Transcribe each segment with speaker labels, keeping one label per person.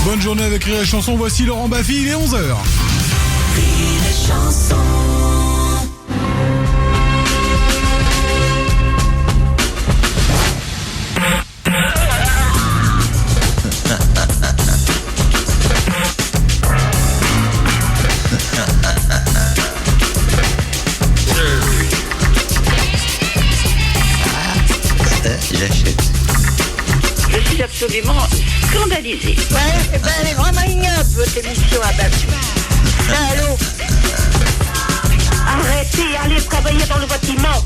Speaker 1: Bonne journée avec Rire et Chanson. Voici Laurent Baffy, il est 11h.
Speaker 2: Rire et Chanson.
Speaker 3: Il achète.
Speaker 4: Je suis absolument scandalisée.
Speaker 5: Ouais, elle est vraiment ignoble, votre émission à Baffy. Allô?
Speaker 4: Arrêtez, allez travailler dans le bâtiment.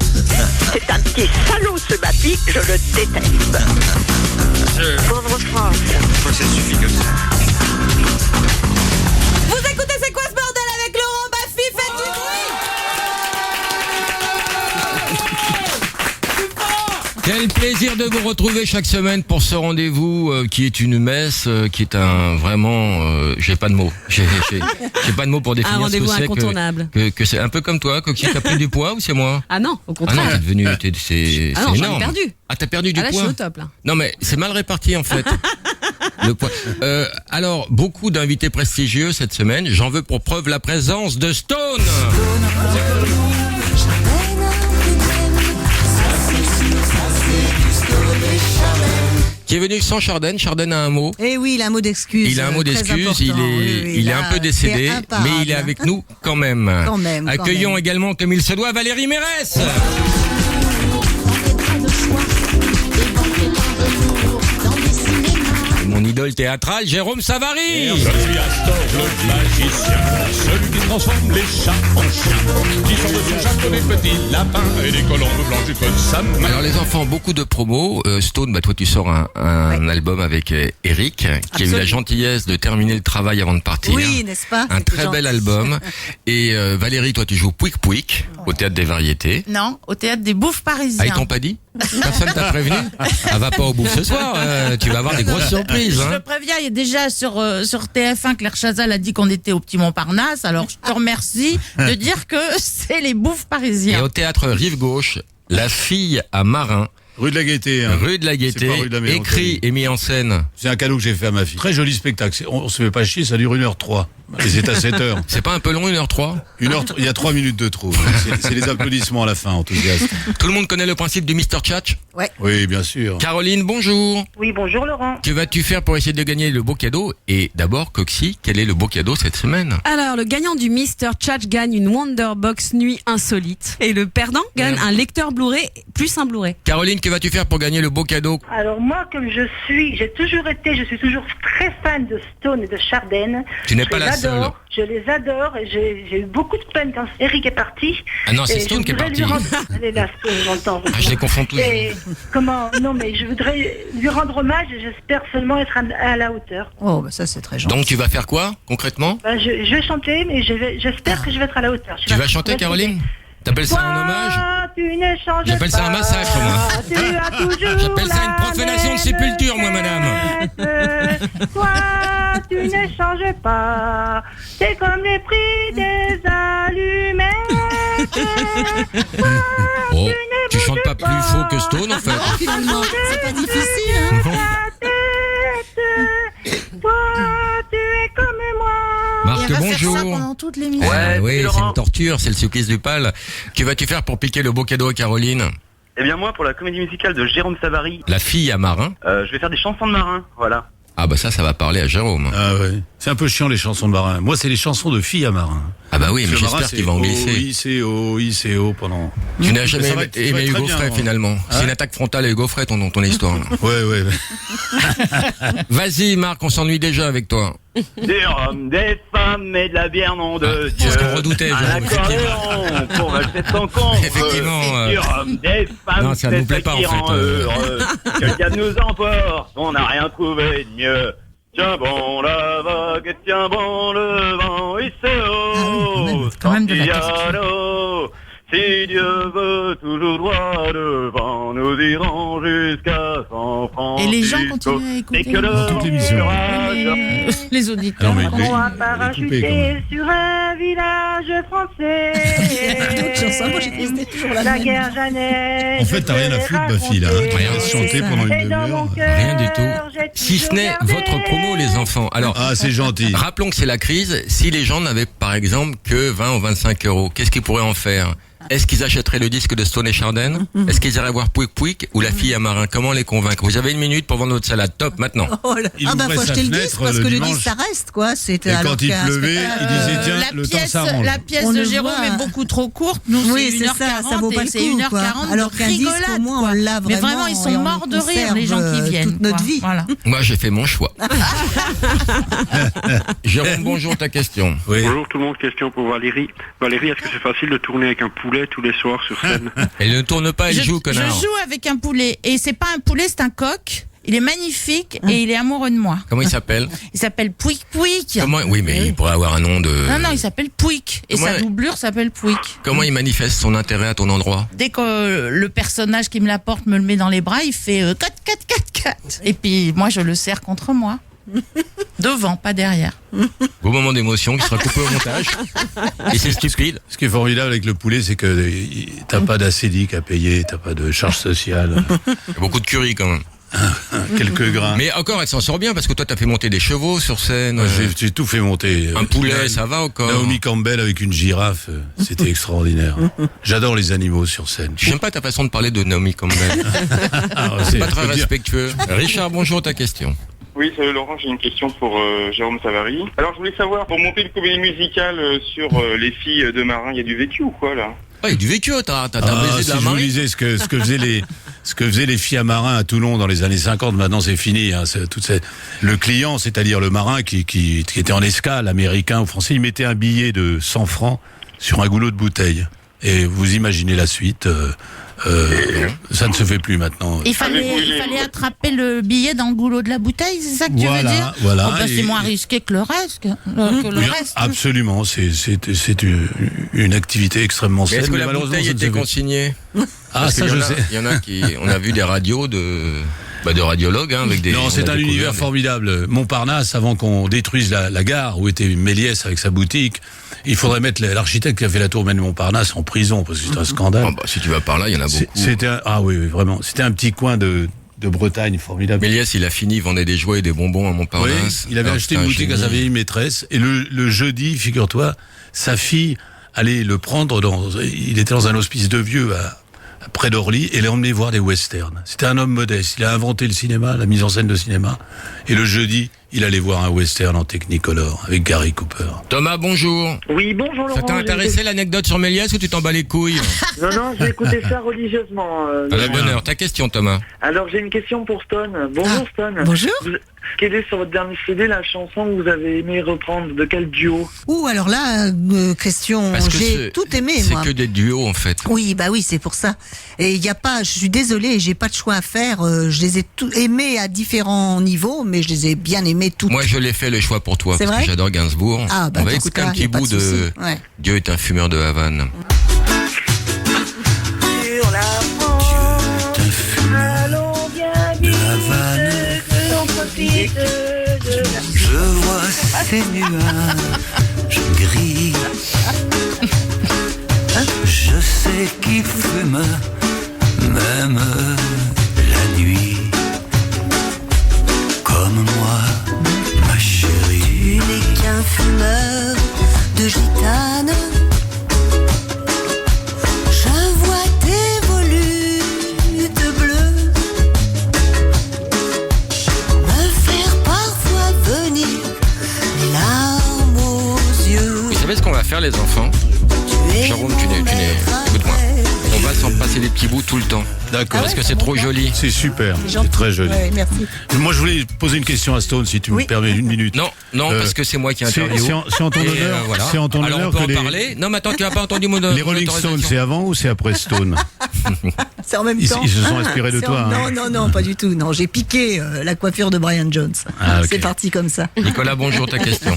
Speaker 4: C'est un petit salaud ce Baffy, je le déteste. Pauvre France.
Speaker 3: Ça suffit comme ça.
Speaker 6: Vous écoutez C'est quoi ce bordel avec Laurent Baffy? Faites du bruit.
Speaker 7: Quel plaisir de vous retrouver chaque semaine pour ce rendez-vous qui est une messe, qui est un vraiment, j'ai pas de mots, j'ai pas de mots pour définir
Speaker 6: Un
Speaker 7: ce que
Speaker 6: rendez-vous
Speaker 7: c'est
Speaker 6: incontournable.
Speaker 7: que c'est un peu comme toi, Coquille, t'as pris du poids ou c'est moi?
Speaker 6: Ah non, au
Speaker 7: Ah
Speaker 6: contraire.
Speaker 7: non, t'es devenu, c'est
Speaker 6: Ah non, j'en ai
Speaker 7: énorme.
Speaker 6: perdu.
Speaker 7: Ah t'as perdu du
Speaker 6: Ah là, je
Speaker 7: poids?
Speaker 6: suis au top là.
Speaker 7: Non mais c'est mal réparti en fait. Le poids. Alors beaucoup d'invités prestigieux cette semaine. J'en veux pour preuve la présence de Stone. Qui est venu sans Chardenne. Chardenne a un mot.
Speaker 8: Eh oui, il a un mot d'excuse.
Speaker 7: Il a un mot
Speaker 8: très
Speaker 7: d'excuse,
Speaker 8: important.
Speaker 7: il est un peu décédé, mais il est avec nous quand même.
Speaker 8: Quand même, quand
Speaker 7: Accueillons
Speaker 8: même.
Speaker 7: également, comme il se doit, Valérie Mérès. Mon idole théâtrale, Jérôme Savary.
Speaker 9: Je suis Astor, le magicien, celui qui transforme les chats en chiens, qui sort de son château des petits lapins et des colombes blanches jusqu'à sa main.
Speaker 7: Alors les enfants, beaucoup de promos. Stone, toi tu sors un album avec Eric, qui a eu la
Speaker 8: Absolument.
Speaker 7: gentillesse de terminer le travail avant de partir.
Speaker 8: Oui, n'est-ce pas?
Speaker 7: Un
Speaker 8: C'était
Speaker 7: très bel
Speaker 8: gentil.
Speaker 7: album. Et Valérie, toi tu joues Pouic Pouic au Théâtre des Variétés.
Speaker 10: Non, au théâtre des Bouffes
Speaker 7: Ah,
Speaker 10: Parisiens.
Speaker 7: ils t'ont pas dit? Personne t'a prévenu? Elle va pas au bouffe ce soir, tu vas avoir des grosses surprises.
Speaker 10: Je
Speaker 7: Hein.
Speaker 10: le préviens, il y a déjà sur TF1, Claire Chazal a dit qu'on était au Petit Montparnasse, alors je te remercie de dire que c'est les Bouffes
Speaker 7: Et
Speaker 10: Parisiens.
Speaker 7: au Théâtre Rive Gauche, La fille à Marin,
Speaker 1: Rue de la Gaîté. Hein.
Speaker 7: rue de la
Speaker 1: C'est
Speaker 7: Gaîté,
Speaker 1: pas rue de la Mélancolie.
Speaker 7: écrit et mis en scène.
Speaker 1: C'est un cadeau que j'ai fait à ma fille. Très joli spectacle. On se fait pas chier, ça dure 1h03. Et c'est à 7h.
Speaker 7: C'est pas un peu long, 1h03?
Speaker 1: Il y a 3 minutes de trop. C'est les applaudissements à la fin, enthousiaste.
Speaker 7: Tout le monde connaît le principe du Mr. Tchatch?
Speaker 1: Oui, bien sûr.
Speaker 7: Caroline, bonjour.
Speaker 4: Oui, bonjour Laurent.
Speaker 7: Que vas-tu faire pour essayer de gagner le beau cadeau? Et d'abord, Coxy, quel est le beau cadeau cette semaine?
Speaker 6: Alors, le gagnant du Mr. Tchatch gagne une Wonderbox Nuit Insolite. Et le perdant gagne un lecteur Blu-ray plus un Blu-ray.
Speaker 7: Caroline, que vas-tu faire pour gagner le beau cadeau?
Speaker 4: Alors moi, comme je suis toujours très fan de Stone et de Chardenne.
Speaker 7: Tu n'es
Speaker 4: Je
Speaker 7: pas
Speaker 4: les
Speaker 7: la seule.
Speaker 4: adore, Je les adore et j'ai eu beaucoup de peine quand Eric est parti.
Speaker 7: Ah non, c'est
Speaker 4: Et
Speaker 7: Stone
Speaker 4: je
Speaker 7: qui est
Speaker 4: voudrais
Speaker 7: parti.
Speaker 4: lui rendre- Elle est là, Stone, j'entends.
Speaker 7: Ah, je les confonds tous.
Speaker 4: Et comment? Non, mais je voudrais lui rendre hommage et j'espère seulement être à la hauteur.
Speaker 8: Oh, bah ça c'est très gentil.
Speaker 7: Donc tu vas faire quoi, concrètement?
Speaker 4: Ben, je vais chanter, mais j'espère que je vais être à la hauteur.
Speaker 7: Tu vas chanter, Caroline? T'appelles ça un hommage?
Speaker 4: Toi, tu n'échanges
Speaker 7: J'appelle ça un
Speaker 4: pas,
Speaker 7: massacre, moi.
Speaker 4: Tu as toujours
Speaker 7: J'appelle ça une profanation de
Speaker 4: la
Speaker 7: sépulture, moi,
Speaker 4: même
Speaker 7: madame.
Speaker 4: tête. Toi, tu n'échanges pas. C'est comme les prix des allumettes. Toi,
Speaker 7: Oh,
Speaker 4: tu
Speaker 7: tu
Speaker 4: ne
Speaker 7: chantes pas
Speaker 4: bouges
Speaker 7: plus faux que Stone, en fait.
Speaker 8: Finalement, c'est pas difficile, hein.
Speaker 4: Ta tête. Toi, tu es comme moi.
Speaker 7: Marc,
Speaker 10: Il va faire
Speaker 7: bonjour.
Speaker 10: ça pendant toute l'émission.
Speaker 7: Ah, oui, c'est une torture, c'est le supplice du pal. Que vas-tu faire pour piquer le beau cadeau à Caroline?
Speaker 11: Eh bien moi, pour la comédie musicale de Jérôme Savary,
Speaker 7: La fille à Marin.
Speaker 11: je vais faire des chansons de marins, voilà.
Speaker 7: Ah bah ça va parler à Jérôme.
Speaker 1: Ah ouais. C'est un peu chiant les chansons de marin. Moi, c'est les chansons de filles à marin.
Speaker 7: Ah bah oui, mais
Speaker 1: Parce que marin,
Speaker 7: j'espère qu'il va en glisser.
Speaker 1: c'est ICO pendant.
Speaker 7: Tu n'as
Speaker 1: Mais
Speaker 7: jamais
Speaker 1: ça va être
Speaker 7: aimé
Speaker 1: très
Speaker 7: Hugo
Speaker 1: bien,
Speaker 7: Frey,
Speaker 1: hein.
Speaker 7: finalement. C'est une attaque frontale à Hugo Frey, ton histoire. là.
Speaker 1: Ouais.
Speaker 7: Vas-y, Marc, on s'ennuie déjà avec toi.
Speaker 11: Des hommes, des femmes et de la bière, nom de Dieu.
Speaker 7: c'est ce qu'on redoutait,
Speaker 11: Un
Speaker 7: Jérôme,
Speaker 11: accordéon pour valser son con.
Speaker 7: Effectivement,
Speaker 11: Des hommes, des femmes,
Speaker 7: non, ça
Speaker 11: c'est
Speaker 7: nous plaît pas,
Speaker 11: qui
Speaker 7: en fait,
Speaker 11: rend heureux. Que le diable nous emporte, on n'a rien trouvé de mieux. Tiens bon la vague, tiens bon le vent, ICO,
Speaker 10: quand même de la
Speaker 11: Santiago, Si Dieu veut toujours droit devant, nous irons jusqu'à San Francisco.
Speaker 10: Et les gens continuent à écouter.
Speaker 11: Et que le
Speaker 1: Dans toute l'émission.
Speaker 10: Les auditeurs.
Speaker 1: Non, mais
Speaker 5: On va
Speaker 1: il est coupé, quand même.
Speaker 5: parachuter sur un village français.
Speaker 8: D'autres chansons, moi j'ai testé toujours la
Speaker 5: La
Speaker 8: même.
Speaker 5: guerre Jeannette.
Speaker 1: En fait, t'as rien à foutre, ma fille, là. Hein. Tu
Speaker 7: Rien,
Speaker 1: vas
Speaker 7: c'est
Speaker 1: chanter
Speaker 8: ça.
Speaker 1: pendant une
Speaker 5: Et dans mon
Speaker 1: demi-heure.
Speaker 5: cœur,
Speaker 7: Rien du tout.
Speaker 5: j'ai
Speaker 7: Si ce
Speaker 5: toujours
Speaker 7: n'est
Speaker 5: gardé.
Speaker 7: votre promo, les enfants. Alors,
Speaker 1: Ah, c'est gentil.
Speaker 7: rappelons que c'est la crise. Si les gens n'avaient, par exemple, que 20 ou 25 euros, qu'est-ce qu'ils pourraient en faire? Est-ce qu'ils achèteraient le disque de Stone et Chardin? Est-ce qu'ils iraient voir Pouic Pouic ou La fille à Marin? Comment les convaincre? Vous avez une minute pour vendre votre salade. Top, maintenant.
Speaker 8: Oh là.
Speaker 1: Il
Speaker 8: Ah bah
Speaker 1: ouvrait
Speaker 8: faut
Speaker 1: sa
Speaker 8: acheter le
Speaker 1: fenêtre
Speaker 8: disque parce
Speaker 1: le
Speaker 8: que le
Speaker 1: dimanche.
Speaker 8: disque ça reste quoi. C'est
Speaker 1: Et
Speaker 8: alors
Speaker 1: quand il
Speaker 8: qu'un
Speaker 1: pleuvait,
Speaker 8: spectacle-
Speaker 1: il disait tiens, le temps s'arrange.
Speaker 10: La pièce
Speaker 8: On
Speaker 10: de
Speaker 8: le
Speaker 10: Jérôme
Speaker 8: voit.
Speaker 10: est beaucoup trop courte. Nous,
Speaker 8: Oui,
Speaker 10: c'est
Speaker 8: c'est
Speaker 10: 1h40
Speaker 8: ça, ça vaut pas
Speaker 10: et
Speaker 8: le
Speaker 10: c'est
Speaker 8: coup,
Speaker 10: 1h40
Speaker 8: quoi. Alors
Speaker 10: de
Speaker 8: qu'un disque,
Speaker 10: rigolade,
Speaker 8: au moins,
Speaker 10: quoi.
Speaker 8: on l'a
Speaker 10: Mais
Speaker 8: vraiment
Speaker 10: vraiment, ils
Speaker 8: et
Speaker 10: sont
Speaker 8: on
Speaker 10: morts
Speaker 8: le
Speaker 10: de rire, les gens qui
Speaker 8: conserve,
Speaker 10: viennent.
Speaker 8: toute notre
Speaker 10: quoi.
Speaker 8: vie.
Speaker 10: Voilà.
Speaker 7: Moi, j'ai fait mon choix. Jérôme, bonjour, ta question.
Speaker 1: Oui.
Speaker 12: Bonjour tout le monde, question pour Valérie. Valérie, est-ce que c'est facile de tourner avec un poulet tous les soirs sur scène?
Speaker 7: Elle ne tourne pas, elle
Speaker 10: Je
Speaker 7: joue, connard.
Speaker 10: joue avec un poulet. Et c'est pas un poulet, c'est un coq. Il est magnifique et il est amoureux de moi.
Speaker 7: Comment il s'appelle?
Speaker 10: Il s'appelle Pouic Pouic.
Speaker 7: Comment... Oui, mais il pourrait avoir un nom de...
Speaker 10: Non, il s'appelle Pouic. Et
Speaker 7: Comment
Speaker 10: sa
Speaker 7: elle-
Speaker 10: doublure s'appelle Pouic.
Speaker 7: Comment il manifeste son intérêt à ton endroit?
Speaker 10: Dès que le personnage qui me l'apporte me le met dans les bras, il fait 4, 4, 4, 4. Et puis moi, je le serre contre moi. Devant, pas derrière.
Speaker 7: Beau moment d'émotion qui sera coupé au montage. Et c'est stupide.
Speaker 1: Ce qui est formidable avec le poulet, c'est que t'as pas d'acédique à payer, t'as pas de charge sociale,
Speaker 7: Il y a beaucoup de curry quand même.
Speaker 1: quelques grains.
Speaker 7: Mais encore, elle s'en sort bien parce que toi, t'as fait monter des chevaux sur scène.
Speaker 1: Moi, j'ai tout fait monter.
Speaker 7: Un poulet, ça va encore.
Speaker 1: Naomi Campbell avec une girafe, c'était extraordinaire. J'adore les animaux sur scène.
Speaker 7: J'aime pas ta façon de parler de Naomi Campbell.
Speaker 1: Ah,
Speaker 7: C'est pas très
Speaker 1: faut dire-
Speaker 7: respectueux. Richard, bonjour, ta question.
Speaker 12: Oui, salut Laurent, j'ai une question pour Jérôme Savary. Alors je voulais savoir, pour monter une comédie musicale sur les filles de marins, il y a du vécu ou quoi là?
Speaker 7: Ah, il y a du vécu, t'as
Speaker 1: Ah,
Speaker 7: baisé de
Speaker 1: si
Speaker 7: la
Speaker 1: je vous
Speaker 7: marine.
Speaker 1: disais ce que faisaient les filles à marins à Toulon dans les années 50, maintenant c'est fini. Hein, le client, c'est-à-dire le marin qui était en escale, américain ou français, il mettait un billet de 100 francs sur un goulot de bouteille. Et vous imaginez la suite. Ça ne se fait plus maintenant.
Speaker 10: Il fallait attraper le billet dans le goulot de la bouteille, c'est ça que tu veux dire?
Speaker 1: Voilà.
Speaker 10: Oh, bah, c'est
Speaker 1: Et-
Speaker 10: moins risqué que le reste.
Speaker 1: Oui, absolument, c'est une activité extrêmement
Speaker 7: Mais
Speaker 1: saine.
Speaker 7: est-ce que
Speaker 1: mais
Speaker 7: la
Speaker 1: malheureusement,
Speaker 7: bouteille
Speaker 1: ça ne se
Speaker 7: était
Speaker 1: fait-
Speaker 7: consignée?
Speaker 1: Ah,
Speaker 7: Parce
Speaker 1: ça
Speaker 7: qu'il y
Speaker 1: je
Speaker 7: en a-
Speaker 1: sais.
Speaker 7: Il y en a qui, on a vu des radios de radiologues, hein, avec des.
Speaker 1: Non,
Speaker 7: on
Speaker 1: c'est
Speaker 7: a
Speaker 1: un
Speaker 7: découvert
Speaker 1: univers
Speaker 7: des-
Speaker 1: formidable. Montparnasse, avant qu'on détruise la gare où était Méliès avec sa boutique, il faudrait mettre l'architecte qui a fait la tour de Montparnasse en prison parce que c'est un scandale.
Speaker 7: Oh, bah, si tu vas par là, il y en a beaucoup.
Speaker 1: Oui, vraiment. C'était un petit coin de Bretagne formidable.
Speaker 7: Méliès, il a fini, il vendait des jouets et des bonbons à
Speaker 1: Oui,
Speaker 7: Montparnasse.
Speaker 1: il avait
Speaker 7: Alors,
Speaker 1: acheté
Speaker 7: c'était
Speaker 1: une
Speaker 7: un
Speaker 1: boutique à
Speaker 7: génie.
Speaker 1: sa vieille maîtresse et le jeudi, figure-toi, sa fille allait le prendre il était dans un hospice de vieux près d'Orly et l'emmener voir des westerns. C'était un homme modeste. Il a inventé le cinéma, la mise en scène de cinéma. Et le jeudi, il allait voir un western en Technicolor avec Gary Cooper.
Speaker 7: Thomas, bonjour.
Speaker 13: Oui, bonjour Laurent.
Speaker 7: Ça t'a intéressé l'anecdote sur Méliès ou tu t'en bats les couilles?
Speaker 13: Non, j'ai écouté ça religieusement.
Speaker 7: À la bonne heure. Ta question, Thomas.
Speaker 13: Alors j'ai une question pour Stone. Bonjour Stone.
Speaker 8: Bonjour.
Speaker 13: Quelle est sur votre dernier CD la chanson que vous avez aimé reprendre? De quel duo?
Speaker 8: Ouh, alors là, question,
Speaker 7: Parce que
Speaker 8: j'ai tout aimé,
Speaker 7: c'est
Speaker 8: moi.
Speaker 7: que des duos, en fait.
Speaker 8: Oui, bah oui, c'est pour ça. Et il y a pas, je suis désolée, j'ai pas de choix à faire. Je les ai tous aimés à différents niveaux, mais je les ai bien aimés toutes.
Speaker 7: Moi, je l'ai fait le choix pour toi,
Speaker 8: C'est
Speaker 7: parce
Speaker 8: vrai
Speaker 7: que j'adore Gainsbourg.
Speaker 8: Ah, bah,
Speaker 7: On va
Speaker 8: dans ce
Speaker 7: écouter
Speaker 8: cas,
Speaker 7: un
Speaker 8: y
Speaker 7: petit
Speaker 8: a pas
Speaker 7: bout
Speaker 8: de
Speaker 7: de
Speaker 8: souci. Ouais.
Speaker 7: Dieu est un fumeur de Havane.
Speaker 5: Sur la France, allons bien vite, que l'on profite de la...
Speaker 3: Je vois ces nuages gris. Je sais qu'ils fument même la nuit. Comme moi, ma chérie.
Speaker 2: Tu n'es qu'un fumeur de gitane. Je vois tes volutes bleues me faire parfois venir les larmes aux yeux.
Speaker 7: Vous savez ce qu'on va faire, les enfants? Jérôme, écoute-moi. On va s'en passer des petits bouts tout le temps.
Speaker 1: D'accord.
Speaker 7: Parce que c'est trop joli.
Speaker 1: C'est super. C'est très joli.
Speaker 8: Ouais, merci.
Speaker 1: Moi, je voulais poser une question à Stone, si tu me permets une minute.
Speaker 7: Non, parce que c'est moi qui
Speaker 1: c'est
Speaker 7: interview.
Speaker 1: en ton
Speaker 7: Et,
Speaker 1: honneur.
Speaker 7: voilà.
Speaker 1: C'est en ton
Speaker 7: Alors
Speaker 1: honneur
Speaker 7: on peut
Speaker 1: que
Speaker 7: en
Speaker 1: les,
Speaker 7: parler. Non, mais attends, tu n'as pas entendu mon
Speaker 1: les Rolling Stones, c'est avant ou c'est après Stone?
Speaker 8: C'est en même
Speaker 1: Ils-
Speaker 8: temps.
Speaker 1: ils se sont inspirés de
Speaker 8: C'est
Speaker 1: toi, hein.
Speaker 8: Non, pas du tout. Non, j'ai piqué la coiffure de Brian Jones.
Speaker 1: Ah, ok.
Speaker 8: C'est parti comme ça.
Speaker 7: Nicolas, bonjour, ta question.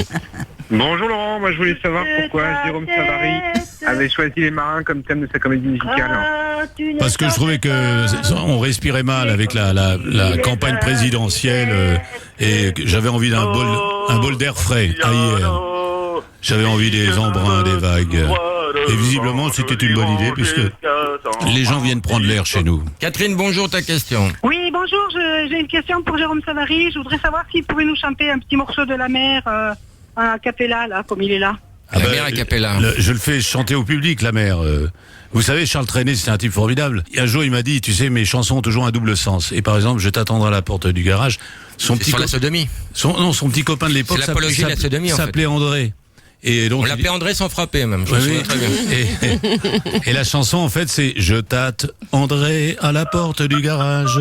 Speaker 12: Bonjour Laurent, moi je voulais savoir pourquoi Jérôme Savary avait choisi les marins comme thème de sa comédie musicale.
Speaker 1: Parce que je trouvais que on respirait mal avec la campagne présidentielle et que j'avais envie d'un bol d'air frais à hier. J'avais envie des embruns, des vagues. Et visiblement, c'était une bonne idée puisque les gens viennent prendre l'air chez nous.
Speaker 7: Catherine, bonjour, ta question.
Speaker 5: Oui, bonjour, j'ai une question pour Jérôme Savary. Je voudrais savoir s'il pouvait nous chanter un petit morceau de la mer a cappella, là, comme il est là.
Speaker 7: La mer a cappella.
Speaker 1: Je le fais chanter au public, la mer. Vous savez, Charles Trenet, c'est un type formidable. Et un jour, il m'a dit, tu sais, mes chansons ont toujours un double sens. Et par exemple, je t'attendrai à la porte du garage.
Speaker 7: Son la sodomie.
Speaker 1: Son petit copain de l'époque,
Speaker 7: c'est l'apologie de la sodomie, en fait.
Speaker 1: S'appelait André. Et donc,
Speaker 7: on l'appelait André sans frapper même, je me souviens très bien.
Speaker 1: Et la chanson en fait c'est Je tâte André à la porte du garage.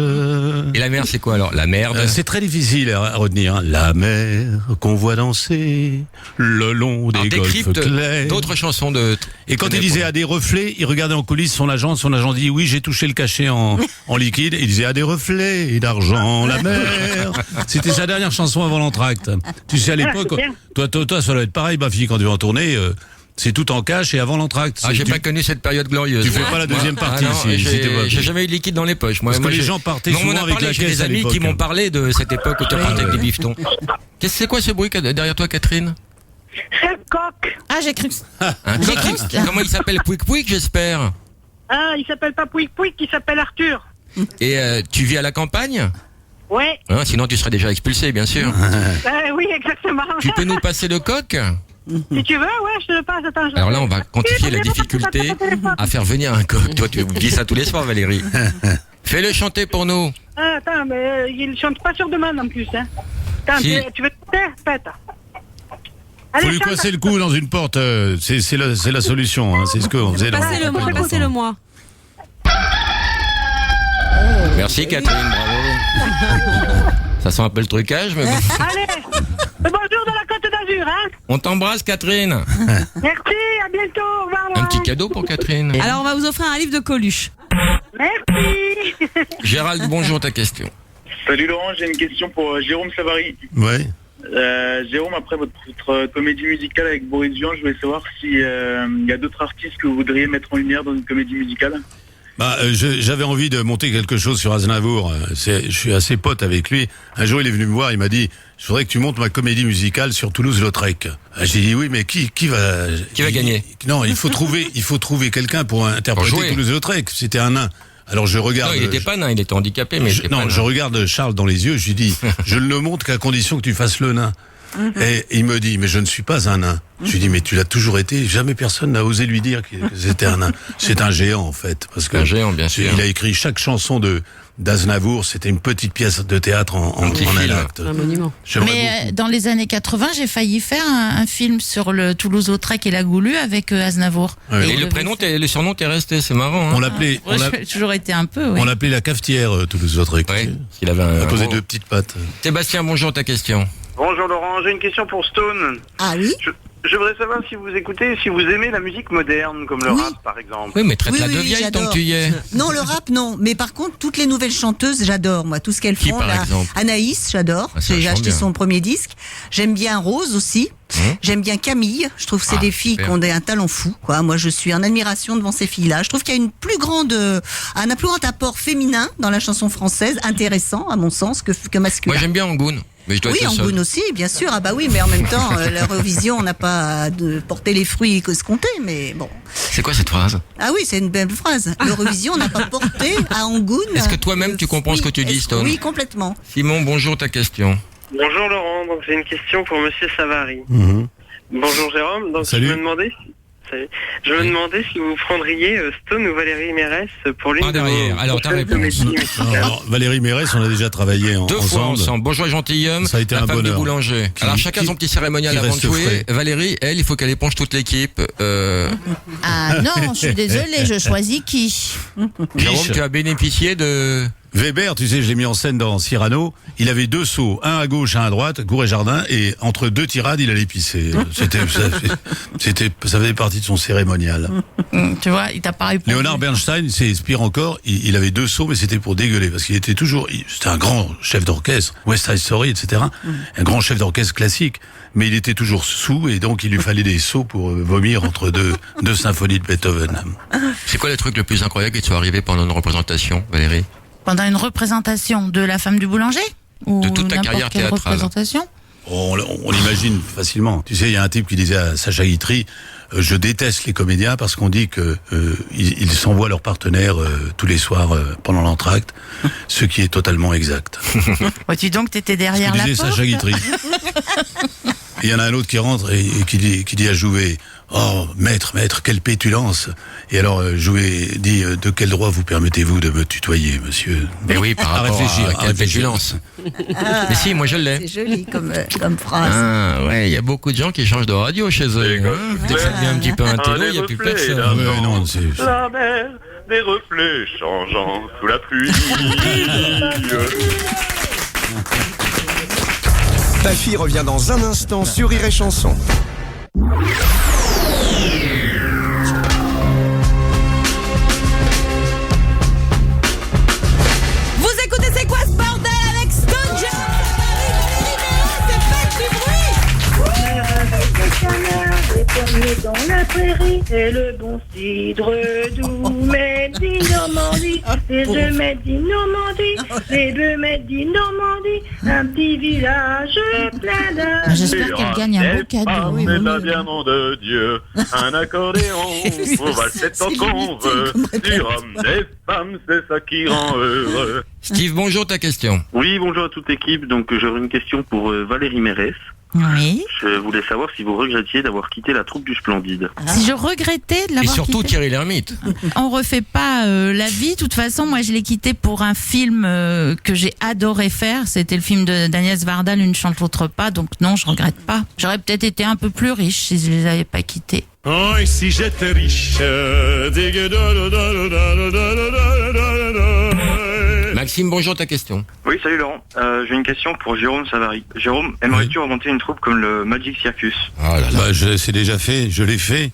Speaker 7: Et la mer c'est quoi alors? La merde.
Speaker 1: C'est très difficile à retenir. La mer qu'on voit danser le long des golfes clairs.
Speaker 7: D'autres chansons de...
Speaker 1: Et quand il disait à des reflets, il regardait en coulisses son agent dit oui j'ai touché le cachet en liquide. Il disait à des reflets d'argent la mer. C'était sa dernière chanson avant l'entracte. Tu sais à l'époque, toi ça doit être pareil Bafi. Quand tu vas en tournée, c'est tout en cash et avant l'entracte.
Speaker 7: Ah, j'ai pas connu cette période glorieuse.
Speaker 1: Tu fais pas la deuxième partie.
Speaker 7: J'ai jamais eu de liquide dans les poches.
Speaker 1: Parce que les gens partaient souvent avec la caisse.
Speaker 7: J'ai des amis qui m'ont parlé de cette époque où tu repartais avec des bifetons. C'est quoi ce bruit derrière toi, Catherine?
Speaker 5: C'est le coq.
Speaker 10: Ah, j'ai cru.
Speaker 7: Un coq. Comment il s'appelle? Pouic Pouic, j'espère.
Speaker 5: Ah, il s'appelle pas Pouic Pouic, il s'appelle Arthur.
Speaker 7: Et tu vis à la campagne?
Speaker 5: Ouais.
Speaker 7: Ah, sinon tu serais déjà expulsé, bien sûr.
Speaker 5: Oui, exactement.
Speaker 7: Tu peux nous passer le coq?
Speaker 5: Si tu veux, ouais, je te le passe. Attends,
Speaker 7: alors là, on va quantifier la difficulté à faire venir un coq. Toi, tu dis ça tous les soirs, Valérie. Fais-le chanter pour nous.
Speaker 5: Ah, attends, mais il chante pas sur demande en plus. Hein. Attends,
Speaker 7: si.
Speaker 5: tu veux te taire? Pète.
Speaker 1: Faut lui coincer le cou dans une porte. C'est la solution. Hein. C'est ce qu'on faisait.
Speaker 6: Passez-le-moi.
Speaker 7: Merci, Catherine. Bravo. Ça sent un peu le trucage, mais bon.
Speaker 5: Allez, bonjour de la Côte d'Azur, hein.
Speaker 7: On t'embrasse, Catherine.
Speaker 5: Merci, à bientôt, au revoir.
Speaker 7: Un petit cadeau pour Catherine.
Speaker 6: Alors, on va vous offrir un livre de Coluche.
Speaker 5: Merci.
Speaker 7: Gérald, bonjour, ta question.
Speaker 12: Salut Laurent, j'ai une question pour Jérôme Savary.
Speaker 1: Ouais.
Speaker 12: Jérôme, après votre comédie musicale avec Boris Vian, je voulais savoir si y a d'autres artistes que vous voudriez mettre en lumière dans une comédie musicale.
Speaker 1: J'avais envie de monter quelque chose sur Aznavour. Je suis assez pote avec lui. Un jour, il est venu me voir, il m'a dit je voudrais que tu montes ma comédie musicale sur Toulouse-Lautrec. J'ai dit oui, mais qui va
Speaker 7: gagner?
Speaker 1: Non, il faut trouver quelqu'un pour interpréter Toulouse-Lautrec. C'était un nain. Alors je regarde.
Speaker 7: Non, il était pas nain, il était handicapé, mais
Speaker 1: je regarde Charles dans les yeux. Je lui dis je ne le montre qu'à condition que tu fasses le nain. Et il me dit mais je ne suis pas un nain. Je lui dis mais tu l'as toujours été. Jamais personne n'a osé lui dire que c'était un nain. C'est un géant en fait, parce que
Speaker 7: un géant, bien sûr.
Speaker 1: Il a écrit chaque chanson d'Aznavour. C'était une petite pièce de théâtre en un acte.
Speaker 6: Un monument.
Speaker 10: Mais dans les années 80, j'ai failli faire un film sur le Toulouse-Lautrec et la Goulue avec Aznavour.
Speaker 1: Ouais.
Speaker 7: Et le surnom t'est resté, c'est marrant. Hein.
Speaker 1: On l'appelait.
Speaker 10: J'ai toujours été un peu. Oui.
Speaker 1: On l'appelait la cafetière Toulouse-Lautrec.
Speaker 7: Ouais. Il avait
Speaker 1: posé deux petites pattes.
Speaker 7: Sébastien, bonjour, ta question.
Speaker 11: Bonjour Laurent, j'ai une question pour Stone.
Speaker 8: Ah oui.
Speaker 11: Je voudrais savoir si vous écoutez, si vous aimez la musique moderne, comme le rap par exemple.
Speaker 7: Oui, mais traite-la de vieille tant que tu y es.
Speaker 8: Non, le rap, non. Mais par contre, toutes les nouvelles chanteuses, j'adore, moi. Tout ce qu'elles font.
Speaker 7: Par exemple
Speaker 8: Anaïs, j'adore. J'ai acheté son premier disque. J'aime bien Rose aussi. J'aime bien Camille. Je trouve que c'est des filles qui ont un talent fou, quoi. Moi, je suis en admiration devant ces filles-là. Je trouve qu'il y a un plus grand apport féminin dans la chanson française, intéressant, à mon sens, que masculin.
Speaker 7: Moi, j'aime bien Angoune. Mais
Speaker 8: oui, Angoune aussi, bien sûr. Ah bah oui, mais en même temps, l'Eurovision, on n'a pas porté les fruits escomptés, mais bon.
Speaker 7: C'est quoi cette phrase?
Speaker 8: Ah oui, c'est une belle phrase. L'Eurovision n'a pas porté à Angoune.
Speaker 7: Est-ce que toi-même tu comprends ce que tu dis, Stone?
Speaker 8: Oui, complètement.
Speaker 7: Simon, bonjour, ta question.
Speaker 14: Bonjour Laurent, donc j'ai une question pour Monsieur Savary. Bonjour Jérôme, donc
Speaker 1: Salut.
Speaker 14: je me demandais si vous prendriez Stone ou Valérie Mérès pour l'une de vos
Speaker 7: alors, ta réponse.
Speaker 1: Alors, Valérie Mérès, on a déjà travaillé
Speaker 7: deux fois ensemble. Bonjour gentilhomme,
Speaker 1: ça a été
Speaker 7: la
Speaker 1: un
Speaker 7: femme
Speaker 1: bonheur.
Speaker 7: du boulanger. Alors chacun son petit cérémonial avant de jouer.
Speaker 1: Frais.
Speaker 7: Valérie, elle, il faut qu'elle éponge toute l'équipe.
Speaker 10: Ah non, je suis désolée, je choisis qui?
Speaker 7: Jérôme, tu as bénéficié de
Speaker 1: Weber, tu sais, je l'ai mis en scène dans Cyrano, il avait 2 seaux, un à gauche, un à droite, cour et jardin, et entre 2 tirades, il allait pisser. Ça faisait partie de son cérémonial.
Speaker 10: Tu vois, il t'a pas répondu.
Speaker 1: Léonard Bernstein, c'est pire encore, il avait 2 seaux, mais c'était pour dégueuler, parce qu'il était toujours, c'était un grand chef d'orchestre, West Side Story, etc., un grand chef d'orchestre classique, mais il était toujours sous, et donc il lui fallait des seaux pour vomir entre deux symphonies de Beethoven.
Speaker 7: C'est quoi le truc le plus incroyable qui te soit arrivé pendant une représentation, Valérie?
Speaker 10: Pendant une représentation de La femme du boulanger? Ou
Speaker 7: de toute ta carrière théâtrale?
Speaker 10: Représentation?
Speaker 1: On l'imagine facilement. Tu sais, il y a un type qui disait à Sacha Guitry, je déteste les comédiens parce qu'on dit que ils s'envoient leurs partenaires tous les soirs pendant l'entracte, ce qui est totalement exact.
Speaker 10: Vois-tu donc, t'étais derrière la porte.
Speaker 1: Sacha Guitry. Il y en a un autre qui rentre et qui dit à Jouvet, oh maître, quelle pétulance. Et alors Jouvet dit, de quel droit vous permettez-vous de me tutoyer, monsieur?
Speaker 7: Mais oui, par rapport à quelle pétulance. Mais si, moi je l'ai.
Speaker 8: C'est joli comme phrase.
Speaker 7: Ah ouais, il y a beaucoup de gens qui changent de radio chez eux. Dès que ça devient un petit peu un télo, il n'y a plus personne.
Speaker 11: La mer, des reflets changeant sous la pluie.
Speaker 15: Ta fille revient dans un instant sur Rire et Chanson.
Speaker 6: Vous écoutez C'est quoi ce bordel avec Stone J.
Speaker 16: Des pommiers dans la prairie et le bon cidre doux. Made in Normandie, les deux made in Normandie, les deux made in Normandie, un petit village plein d'âmes.
Speaker 10: J'espère qu'elle gagne un beau cadeau.
Speaker 11: C'est la bien nom de Dieu, un accordéon, on va le tant qu'on veut. Du rhum, des femmes, c'est ça qui rend heureux.
Speaker 7: Steve, bonjour, ta question.
Speaker 12: Oui, bonjour à toute l'équipe. Donc j'aurais une question pour Valérie Mérès.
Speaker 10: Oui.
Speaker 12: Je voulais savoir si vous regrettiez d'avoir quitté la troupe du Splendide.
Speaker 10: Si je regrettais de l'avoir
Speaker 7: quitté. Et surtout
Speaker 10: quitté.
Speaker 7: Thierry Lhermitte.
Speaker 10: On refait pas la vie. De toute façon, moi, je l'ai quitté pour un film que j'ai adoré faire. C'était le film d'Agnès Varda, L'une chante l'autre pas. Donc non, je regrette pas. J'aurais peut-être été un peu plus riche si je les avais pas quittés.
Speaker 9: Oh, et si j'étais riche.
Speaker 7: Maxime, bonjour, ta question.
Speaker 12: Oui, salut Laurent. J'ai une question pour Jérôme Savary. Jérôme, aimerais-tu remonter une troupe comme le Magic Circus?
Speaker 1: Ah là là. C'est déjà fait, je l'ai fait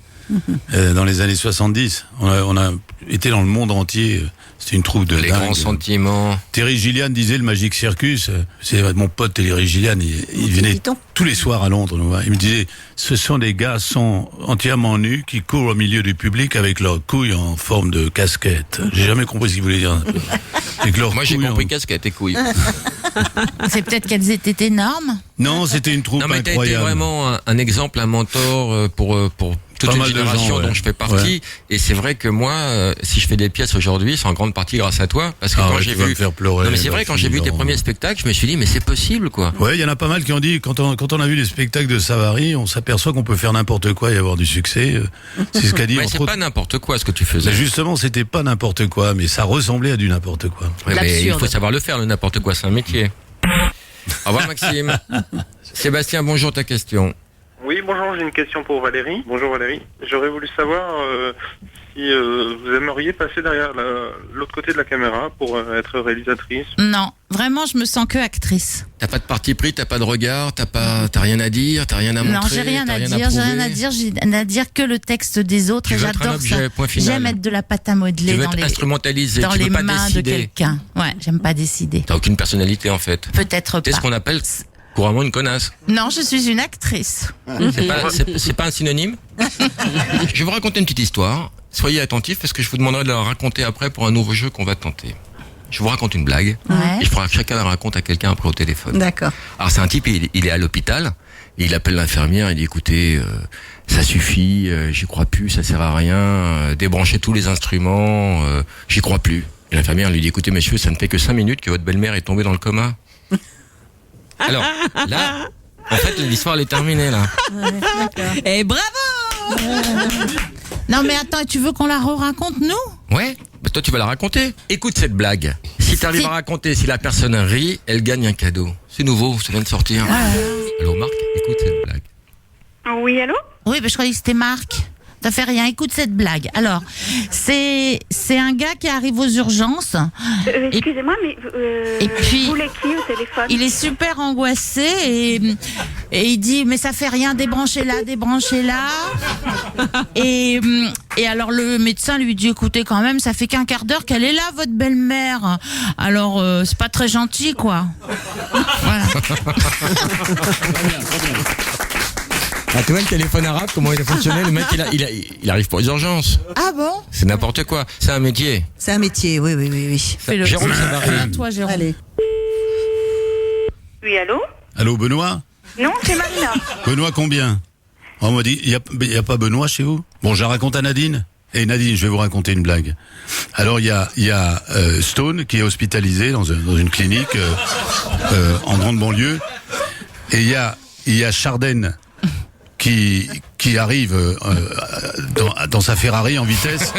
Speaker 1: dans les années 70. On a été dans le monde entier. C'était une troupe de
Speaker 7: Les
Speaker 1: dingue.
Speaker 7: grands sentiments.
Speaker 1: Terry Gilliam disait le Magic Circus. C'est mon pote Terry Gilliam. Il venait tous les soirs à Londres nous voir. Il me disait, ce sont des garçons entièrement nus qui courent au milieu du public avec leurs couilles en forme de casquette. J'ai jamais compris ce qu'il voulait dire.
Speaker 7: Moi j'ai compris casquette et couilles.
Speaker 10: C'est peut-être qu'elles étaient énormes.
Speaker 1: Non, c'était une troupe
Speaker 7: incroyable.
Speaker 1: incroyable.
Speaker 7: T'as été vraiment un exemple, un mentor pour toute une génération dont je fais partie. Ouais. Et c'est vrai que moi, si je fais des pièces aujourd'hui, c'est en grande partie grâce à toi. Parce que quand j'ai vu,
Speaker 1: pleurer,
Speaker 7: non mais c'est vrai, quand j'ai vu tes premiers spectacles, je me suis dit mais c'est possible quoi.
Speaker 1: Ouais, il y en a pas mal qui ont dit quand on a vu les spectacles de Savary, on s'aperçoit qu'on peut faire n'importe quoi et avoir du succès. C'est ce qu'a dit.
Speaker 7: Ouais, c'est pas n'importe quoi ce que tu faisais.
Speaker 1: Mais justement, c'était pas n'importe quoi, mais ça ressemblait à du n'importe quoi.
Speaker 7: Ouais, mais il faut savoir le faire, le n'importe quoi, c'est un métier. Au revoir Maxime. Sébastien, bonjour, ta question.
Speaker 12: Oui, bonjour, j'ai une question pour Valérie. Bonjour Valérie. J'aurais voulu savoir si vous aimeriez passer derrière l'autre côté de la caméra pour être réalisatrice.
Speaker 10: Non, vraiment, je me sens que actrice.
Speaker 7: T'as pas de parti pris, t'as pas de regard, t'as rien à dire, t'as rien à montrer.
Speaker 10: Non, j'ai rien à dire, j'ai rien à dire que le texte des autres.
Speaker 7: Tu
Speaker 10: et
Speaker 7: veux être un
Speaker 10: j'adore
Speaker 7: objet,
Speaker 10: ça.
Speaker 7: point final.
Speaker 10: J'aime être de la pâte à modeler
Speaker 7: tu veux être instrumentalisé,
Speaker 10: dans
Speaker 7: tu veux
Speaker 10: les
Speaker 7: pas
Speaker 10: mains
Speaker 7: décider.
Speaker 10: de quelqu'un. Ouais, j'aime pas décider.
Speaker 7: T'as aucune personnalité en fait.
Speaker 10: Peut-être pas.
Speaker 7: C'est ce qu'on appelle couramment une connasse.
Speaker 10: Non, je suis une actrice.
Speaker 7: C'est pas un synonyme. Je vais vous raconter une petite histoire. Soyez attentifs parce que je vous demanderai de la raconter après pour un nouveau jeu qu'on va tenter. Je vous raconte une blague et je ferai que chacun la raconte à quelqu'un après au téléphone.
Speaker 8: D'accord.
Speaker 7: Alors c'est un type, il est à l'hôpital et il appelle l'infirmière, il dit écoutez, ça suffit, j'y crois plus, ça sert à rien, débranchez tous les instruments, j'y crois plus. Et l'infirmière lui dit écoutez monsieur, ça ne fait que 5 minutes que votre belle-mère est tombée dans le coma. Alors, là, en fait, l'histoire elle est terminée, là.
Speaker 6: Et bravo!
Speaker 10: Non, mais attends, tu veux qu'on la raconte nous?
Speaker 7: Ouais, bah toi tu vas la raconter. Écoute cette blague. Si t'arrives à raconter, si la personne rit, elle gagne un cadeau. C'est nouveau, ça vient de sortir. Allô Marc, écoute cette blague.
Speaker 5: Oui, allô?
Speaker 10: Oui, mais je croyais que c'était Marc. Ça fait rien. Écoute cette blague. Alors, c'est un gars qui arrive aux urgences.
Speaker 16: Excusez-moi, mais
Speaker 10: et puis,
Speaker 16: vous voulez qui au téléphone?
Speaker 10: Il est super angoissé et il dit mais ça fait rien, débranchez-la. Et alors le médecin lui dit écoutez quand même, ça fait qu'un quart d'heure qu'elle est là, votre belle-mère. Alors c'est pas très gentil quoi. Voilà.
Speaker 7: Ah, tu vois le téléphone arabe, comment il a fonctionné? Le mec, il arrive pour les urgences.
Speaker 8: Ah bon?
Speaker 7: C'est n'importe quoi. C'est un métier.
Speaker 8: C'est un métier, oui.
Speaker 10: Fais-le.
Speaker 7: Jérôme Savary.
Speaker 10: Toi, Jérôme.
Speaker 8: Allez.
Speaker 16: Oui, allô?
Speaker 1: Allô, Benoît?
Speaker 16: Non, c'est Marina.
Speaker 1: Benoît, combien? On m'a dit, il y a pas Benoît chez vous? Bon, je la raconte à Nadine. Et Nadine, je vais vous raconter une blague. Alors, il y a Stone qui est hospitalisé dans une clinique en grande banlieue. Et il y a Chardenne qui arrive dans sa Ferrari en vitesse.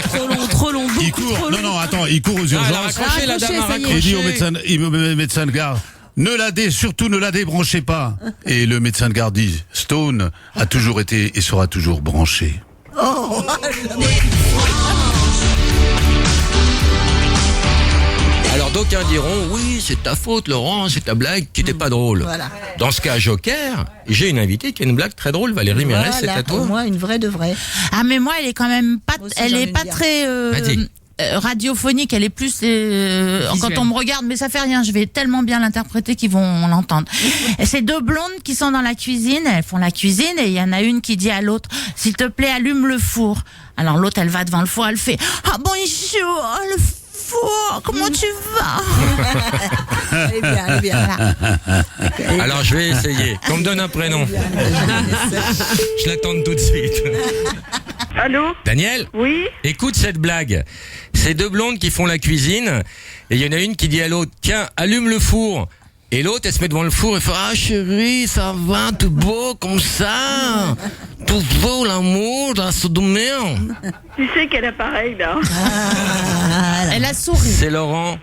Speaker 6: Trop long,
Speaker 1: il court. Non, attends, il court aux urgences. Il dit au médecin de garde, surtout ne la débranchez pas. Et le médecin de garde dit, Stone a toujours été et sera toujours branché.
Speaker 8: Oh,
Speaker 7: Alors d'aucuns diront, oui, c'est ta faute, Laurent, c'est ta blague qui n'était pas drôle.
Speaker 8: Voilà.
Speaker 7: Dans ce cas, Joker, j'ai une invitée qui a une blague très drôle, Valérie Mérès, c'est à toi.
Speaker 8: Pour moi, une vraie de vraie.
Speaker 10: Ah mais moi, elle est quand même pas,
Speaker 8: Aussi,
Speaker 10: elle est pas
Speaker 8: bien.
Speaker 10: très radiophonique. Elle est plus quand on me regarde, mais ça fait rien. Je vais tellement bien l'interpréter qu'ils vont l'entendre. Et c'est deux blondes qui sont dans la cuisine. Elles font la cuisine et il y en a une qui dit à l'autre, s'il te plaît, allume le four. Alors l'autre, elle va devant le four, elle fait, ah bonjour, le four, comment tu vas?
Speaker 8: Elle est bien. Voilà.
Speaker 7: Alors je vais essayer. Qu'on me donne un prénom. Je l'attends tout de suite.
Speaker 16: Allô?
Speaker 7: Daniel?
Speaker 16: Oui?
Speaker 7: Écoute cette blague. C'est deux blondes qui font la cuisine et il y en a une qui dit à l'autre, tiens, allume le four. Et l'autre, elle se met devant le four et fait, ah chérie, ça va, tout beau comme ça. Tout beau l'amour, la sodomie.
Speaker 16: Tu sais quel appareil là?
Speaker 10: Elle a souri.
Speaker 7: C'est Laurent.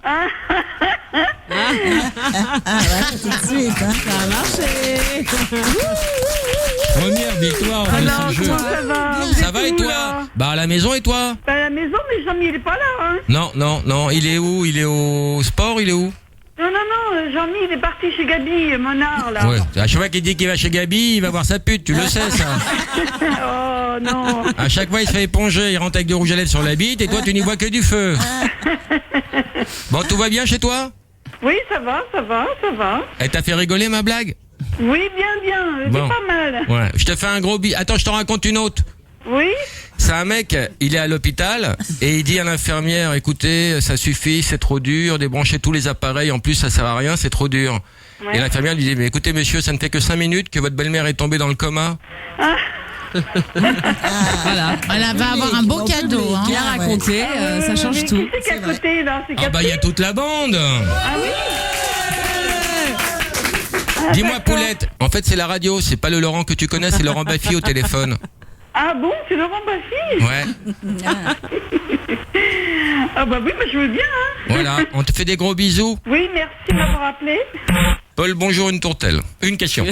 Speaker 8: Voilà, tout de suite.
Speaker 6: Ça a marché.
Speaker 7: Première victoire en
Speaker 16: Alors,
Speaker 7: ce jeu.
Speaker 16: comment ça va? Vous
Speaker 7: Ça
Speaker 16: êtes
Speaker 7: va et
Speaker 16: où,
Speaker 7: toi?
Speaker 16: là?
Speaker 7: Bah à la maison et toi?
Speaker 16: Bah, à la maison, mais Jean-Mi, il est pas là, hein?
Speaker 7: Non, il est où? Il est au sport, il est où?
Speaker 16: Non, Jean-Mi, il est parti chez Gabi, Monard, là.
Speaker 7: Ouais. À chaque fois qu'il dit qu'il va chez Gabi, il va voir sa pute, tu le sais ça.
Speaker 16: Oh, non.
Speaker 7: À chaque fois il se fait éponger, il rentre avec du rouge à lèvres sur la bite et toi tu n'y vois que du feu. Bon, tout va bien chez toi?
Speaker 16: Oui, ça va.
Speaker 7: Elle t'a fait rigoler ma blague?
Speaker 16: Oui, bien, c'est
Speaker 7: Bon.
Speaker 16: pas mal.
Speaker 7: Ouais, je te fais un gros Attends, je te raconte une autre.
Speaker 16: Oui?
Speaker 7: C'est un mec, il est à l'hôpital et il dit à l'infirmière, écoutez, ça suffit, c'est trop dur, débranchez tous les appareils, en plus ça sert à rien, c'est trop dur.
Speaker 16: Ouais.
Speaker 7: Et l'infirmière lui dit, mais écoutez monsieur, ça ne fait que 5 minutes que votre belle-mère est tombée dans le coma.
Speaker 10: Voilà. Elle va avoir un beau cadeau. Hein.
Speaker 6: Bien raconté, ça change tout.
Speaker 16: Qui c'est qui est à côté, là? C'est
Speaker 7: Ah bah il y a toute la bande.
Speaker 16: Ah oui?
Speaker 7: Dis-moi Poulette, en fait c'est la radio, c'est pas le Laurent que tu connais, c'est Laurent Baffy au téléphone.
Speaker 16: Ah bon, c'est Laurent Baffy?
Speaker 7: Ouais.
Speaker 16: Ah bah oui, mais je veux bien, hein.
Speaker 7: Voilà, on te fait des gros bisous.
Speaker 16: Oui, merci de m'avoir appelé.
Speaker 7: Paul, bonjour, une tourtelle. Une question.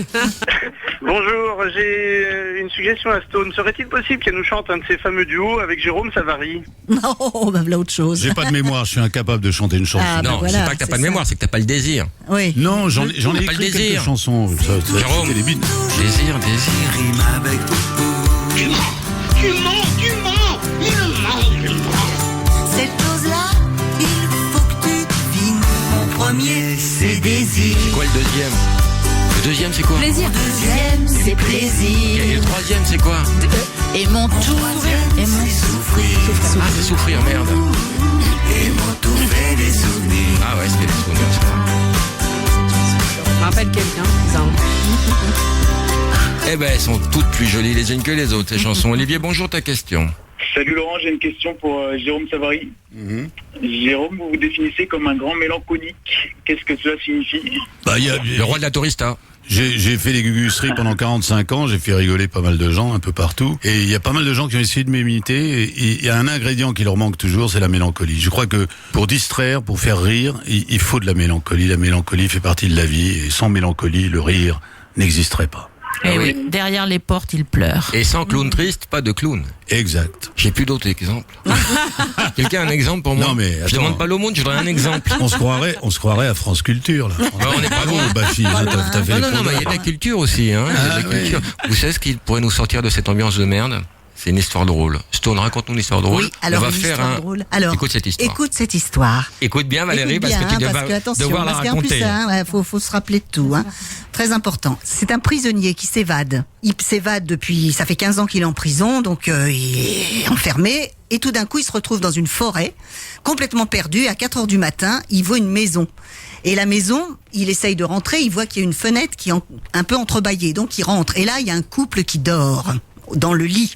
Speaker 12: Bonjour, j'ai une suggestion à Stone. Serait-il possible qu'elle nous chante un de ses fameux duos avec Jérôme Savary?
Speaker 8: Non, bah voilà autre chose.
Speaker 1: J'ai pas de mémoire, je suis incapable de chanter une chanson.
Speaker 8: Ah, bah
Speaker 7: Non,
Speaker 8: voilà,
Speaker 7: c'est pas que t'as
Speaker 8: c'est
Speaker 7: pas de
Speaker 8: ça.
Speaker 7: mémoire, c'est que t'as pas le désir.
Speaker 8: Oui.
Speaker 1: Non, j'en ai
Speaker 7: Pas le
Speaker 1: écrit
Speaker 7: désir.
Speaker 1: quelques chansons.
Speaker 7: Jérôme.
Speaker 1: C'était des beats.
Speaker 7: Désir.
Speaker 3: Rime avec
Speaker 2: Tu mens, cette chose-là, il faut que tu devines. Mon premier, c'est désir.
Speaker 7: C'est quoi le deuxième? Le deuxième c'est quoi?
Speaker 6: Plaisir.
Speaker 2: Deuxième, c'est plaisir.
Speaker 7: Et le troisième c'est quoi?
Speaker 10: Et mon tout. Et mon
Speaker 7: Ah c'est souffrir, merde.
Speaker 3: Et m'ont tout fait des souvenirs.
Speaker 7: Ah ouais, c'était des souvenirs, c'est vrai.
Speaker 6: Je me rappelle quelqu'un. Ça.
Speaker 7: Eh ben elles sont toutes plus jolies les unes que les autres ces chansons. Olivier, bonjour, ta question.
Speaker 12: Salut Laurent, j'ai une question pour Jérôme Savary. Jérôme, vous vous définissez comme un grand mélancolique. Qu'est-ce que cela signifie?
Speaker 1: Bah,
Speaker 7: Le roi de la tourista.
Speaker 1: J'ai fait les gugusseries pendant 45 ans, j'ai fait rigoler pas mal de gens un peu partout. Et il y a pas mal de gens qui ont essayé de m'imiter. Et il y a un ingrédient qui leur manque toujours, c'est la mélancolie. Je crois que pour distraire, pour faire rire, il faut de la mélancolie. La mélancolie fait partie de la vie. Et sans mélancolie, le rire n'existerait pas.
Speaker 10: Et oui, derrière les portes, il pleure.
Speaker 7: Et sans clown triste, pas de clown.
Speaker 1: Exact.
Speaker 7: J'ai plus d'autres exemples. Quelqu'un a un exemple pour moi?
Speaker 1: Non, mais
Speaker 7: je demande pas l'aumône, je voudrais un exemple.
Speaker 1: On se croirait à France Culture, là.
Speaker 7: On n'est pas bon.
Speaker 1: Bafi, t'as fait
Speaker 7: Non, mais il y a de la culture aussi, hein. Il y a de la culture. Vous savez ce qui pourrait nous sortir de cette ambiance de merde? C'est une histoire drôle. Stone, raconte-nous une histoire drôle.
Speaker 8: Oui, alors
Speaker 7: on va
Speaker 8: une
Speaker 7: faire
Speaker 8: histoire
Speaker 7: un.
Speaker 8: drôle. Alors,
Speaker 7: écoute cette histoire.
Speaker 8: Écoute cette histoire.
Speaker 7: Écoute bien, Valérie,
Speaker 8: Écoute bien,
Speaker 7: parce que tu
Speaker 8: parce que, attention,
Speaker 7: devoir la
Speaker 8: parce qu'en
Speaker 7: raconter.
Speaker 8: plus, faut se rappeler de tout. Hein. Très important. C'est un prisonnier qui s'évade. Il s'évade depuis, ça fait 15 ans qu'il est en prison, donc il est enfermé. Et tout d'un coup, il se retrouve dans une forêt, complètement perdu. À 4h du matin, il voit une maison. Et la maison, il essaye de rentrer, il voit qu'il y a une fenêtre qui est un peu entrebâillée. Donc il rentre. Et là, il y a un couple qui dort dans le lit.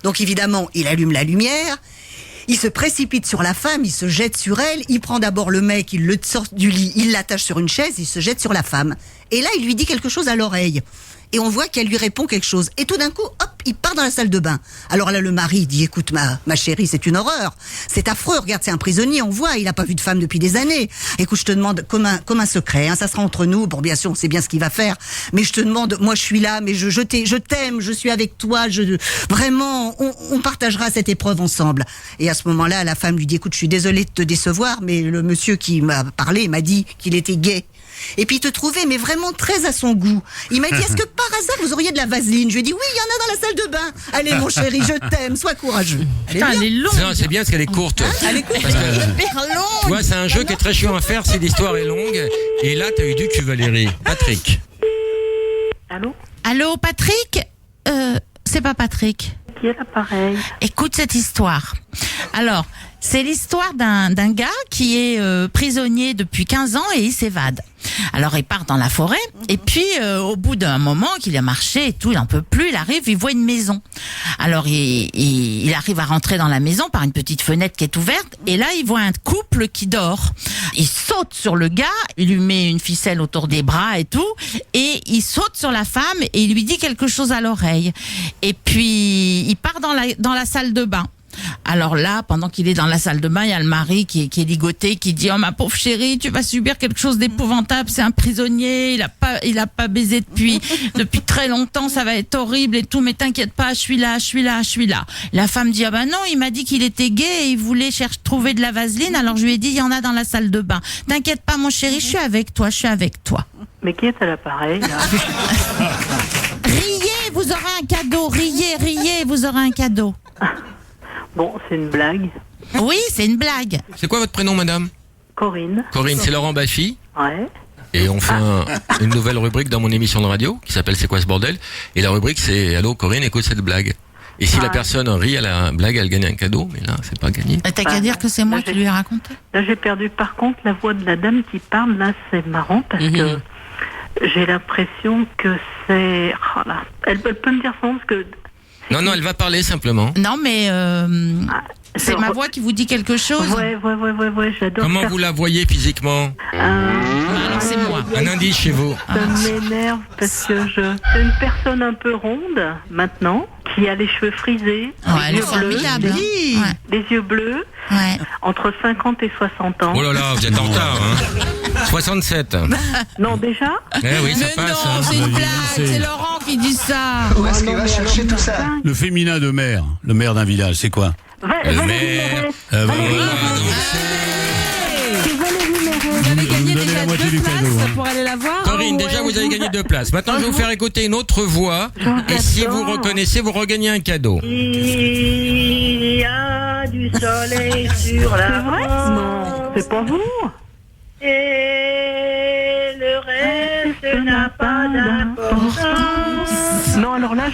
Speaker 8: Donc évidemment, il allume la lumière, il se précipite sur la femme, il se jette sur elle, il prend d'abord le mec, il le sort du lit, il l'attache sur une chaise, il se jette sur la femme. Et là, il lui dit quelque chose à l'oreille. Et on voit qu'elle lui répond quelque chose. Et tout d'un coup, hop, il part dans la salle de bain. Alors là, le mari dit, écoute, ma chérie, c'est une horreur. C'est affreux, regarde, c'est un prisonnier, on voit, il n'a pas vu de femme depuis des années. Écoute, je te demande, comme un secret, hein, ça sera entre nous. Bon, bien sûr, on sait bien ce qu'il va faire. Mais je te demande, moi, je suis là, mais je t'aime, je suis avec toi, vraiment, on partagera cette épreuve ensemble. Et à ce moment-là, la femme lui dit, écoute, je suis désolée de te décevoir, mais le monsieur qui m'a parlé m'a dit qu'il était gay. Et puis il te trouvait, mais vraiment très à son goût. Il m'a dit, est-ce que par hasard vous auriez de la vaseline? Je lui ai dit, oui, il y en a dans la salle de bain. Allez mon chéri, je t'aime, sois courageux.
Speaker 10: Putain, elle est longue.
Speaker 7: Non, c'est bien parce qu'elle est courte.
Speaker 8: Hein, elle est courte.
Speaker 7: Parce que,
Speaker 10: Hyper longue.
Speaker 7: tu vois, c'est un jeu qui est très chiant à faire si l'histoire est longue. Et là, t'as eu du cul, Valérie. Patrick.
Speaker 10: Allô, Patrick? C'est pas Patrick.
Speaker 16: Qui est l'appareil?
Speaker 10: Écoute cette histoire. Alors, c'est l'histoire d'un gars qui est prisonnier depuis 15 ans et il s'évade. Alors il part dans la forêt et puis au bout d'un moment qu'il a marché et tout, il en peut plus, il arrive, il voit une maison. Alors il arrive à rentrer dans la maison par une petite fenêtre qui est ouverte et là il voit un couple qui dort. Il saute sur le gars, il lui met une ficelle autour des bras et tout et il saute sur la femme et il lui dit quelque chose à l'oreille. Et puis il part dans la salle de bain. Alors là, pendant qu'il est dans la salle de bain, il y a le mari qui est ligoté, qui dit, oh ma pauvre chérie, tu vas subir quelque chose d'épouvantable, c'est un prisonnier, il a pas baisé depuis très longtemps, ça va être horrible et tout, mais t'inquiète pas, je suis là. La femme dit, ah bah non, il m'a dit qu'il était gay et il voulait trouver de la vaseline, alors je lui ai dit, il y en a dans la salle de bain. T'inquiète pas mon chéri, je suis avec toi.
Speaker 16: Mais qui est à l'appareil, là?
Speaker 10: Riez, vous aurez un cadeau, riez, vous aurez un cadeau.
Speaker 16: Bon, c'est une blague.
Speaker 10: Oui, c'est une blague.
Speaker 7: C'est quoi votre prénom, madame?
Speaker 16: Corinne.
Speaker 7: Corinne, c'est Laurent Baffy.
Speaker 16: Ouais.
Speaker 7: Et on fait une nouvelle rubrique dans mon émission de radio qui s'appelle C'est quoi ce bordel? Et la rubrique c'est Allô Corinne, écoute cette blague. Et si la personne rit à la blague, elle gagne un cadeau, mais là c'est pas gagné.
Speaker 10: T'as qu'à dire que c'est moi qui lui ai raconté.
Speaker 16: Là j'ai perdu. Par contre, la voix de la dame qui parle, là c'est marrant parce que j'ai l'impression que c'est... Oh là. Elle peut me dire son parce que...
Speaker 7: Non, elle va parler simplement.
Speaker 10: Non, mais c'est ma voix qui vous dit quelque chose.
Speaker 16: Ouais, j'adore.
Speaker 7: Comment vous la voyez physiquement?
Speaker 10: Alors c'est moi.
Speaker 7: Un indice chez vous.
Speaker 16: Ça m'énerve parce que c'est une personne un peu ronde maintenant, qui a les cheveux frisés,
Speaker 10: les yeux bleus,
Speaker 16: les yeux bleus, entre 50 et 60 ans.
Speaker 7: Oh là là, vous êtes en retard, hein. 67.
Speaker 16: Non, déjà?
Speaker 7: Oui, ça passe.
Speaker 10: Non, c'est une blague, c'est Laurent qui dit ça.
Speaker 15: Où est-ce qu'il va chercher tout ça?
Speaker 1: Le féminin de maire, le maire d'un village, c'est quoi?
Speaker 7: Le maire.
Speaker 6: Vous avez gagné déjà 2 places pour aller la voir.
Speaker 7: Corinne, déjà vous avez gagné 2 places. Maintenant, je vais vous faire écouter une autre voix. Et si vous reconnaissez, vous regagnez un cadeau.
Speaker 16: Il y a du soleil sur la France. Non, c'est pas vous. Et le reste n'a pas d'importance. Non, alors là,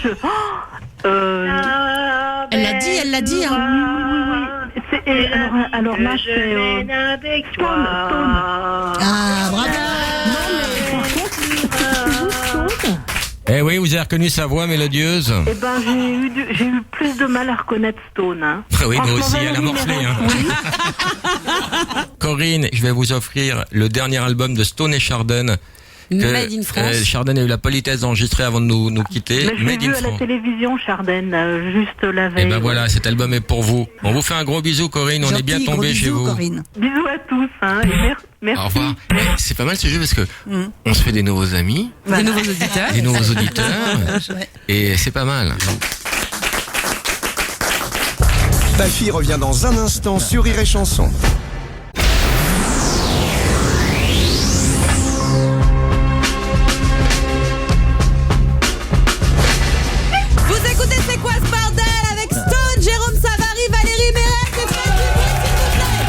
Speaker 10: Elle l'a dit, hein.
Speaker 16: Alors là, c'est... Stone.
Speaker 8: Ah, bravo.
Speaker 7: Eh oui, vous avez reconnu sa voix mélodieuse.
Speaker 16: Eh ben, j'ai eu plus de mal à reconnaître Stone. Hein.
Speaker 7: Oui, moi aussi, elle a morflé. Hein. Corinne, je vais vous offrir le dernier album de Stone et Chardon
Speaker 6: Made in France.
Speaker 7: Chardin a eu la politesse d'enregistrer avant de nous quitter.
Speaker 5: Mais
Speaker 7: Made
Speaker 5: je l'ai
Speaker 7: in
Speaker 5: vu à la
Speaker 7: France.
Speaker 5: télévision, Chardin, juste la veille.
Speaker 7: Et ben voilà, cet album est pour vous. On vous fait un gros bisou, Corinne. On est bien tombé chez vous.
Speaker 8: Corinne.
Speaker 5: Bisous à tous, hein, et merci.
Speaker 7: Au revoir. C'est pas mal ce jeu parce que on se fait des nouveaux amis,
Speaker 6: Des nouveaux auditeurs.
Speaker 7: des nouveaux auditeurs, et c'est pas mal.
Speaker 15: Ta fille revient dans un instant sur Rire et Chanson.
Speaker 6: Vous écoutez C'est quoi ce bordel avec Stone, Jérôme Savary, Valérie Mérès et Francky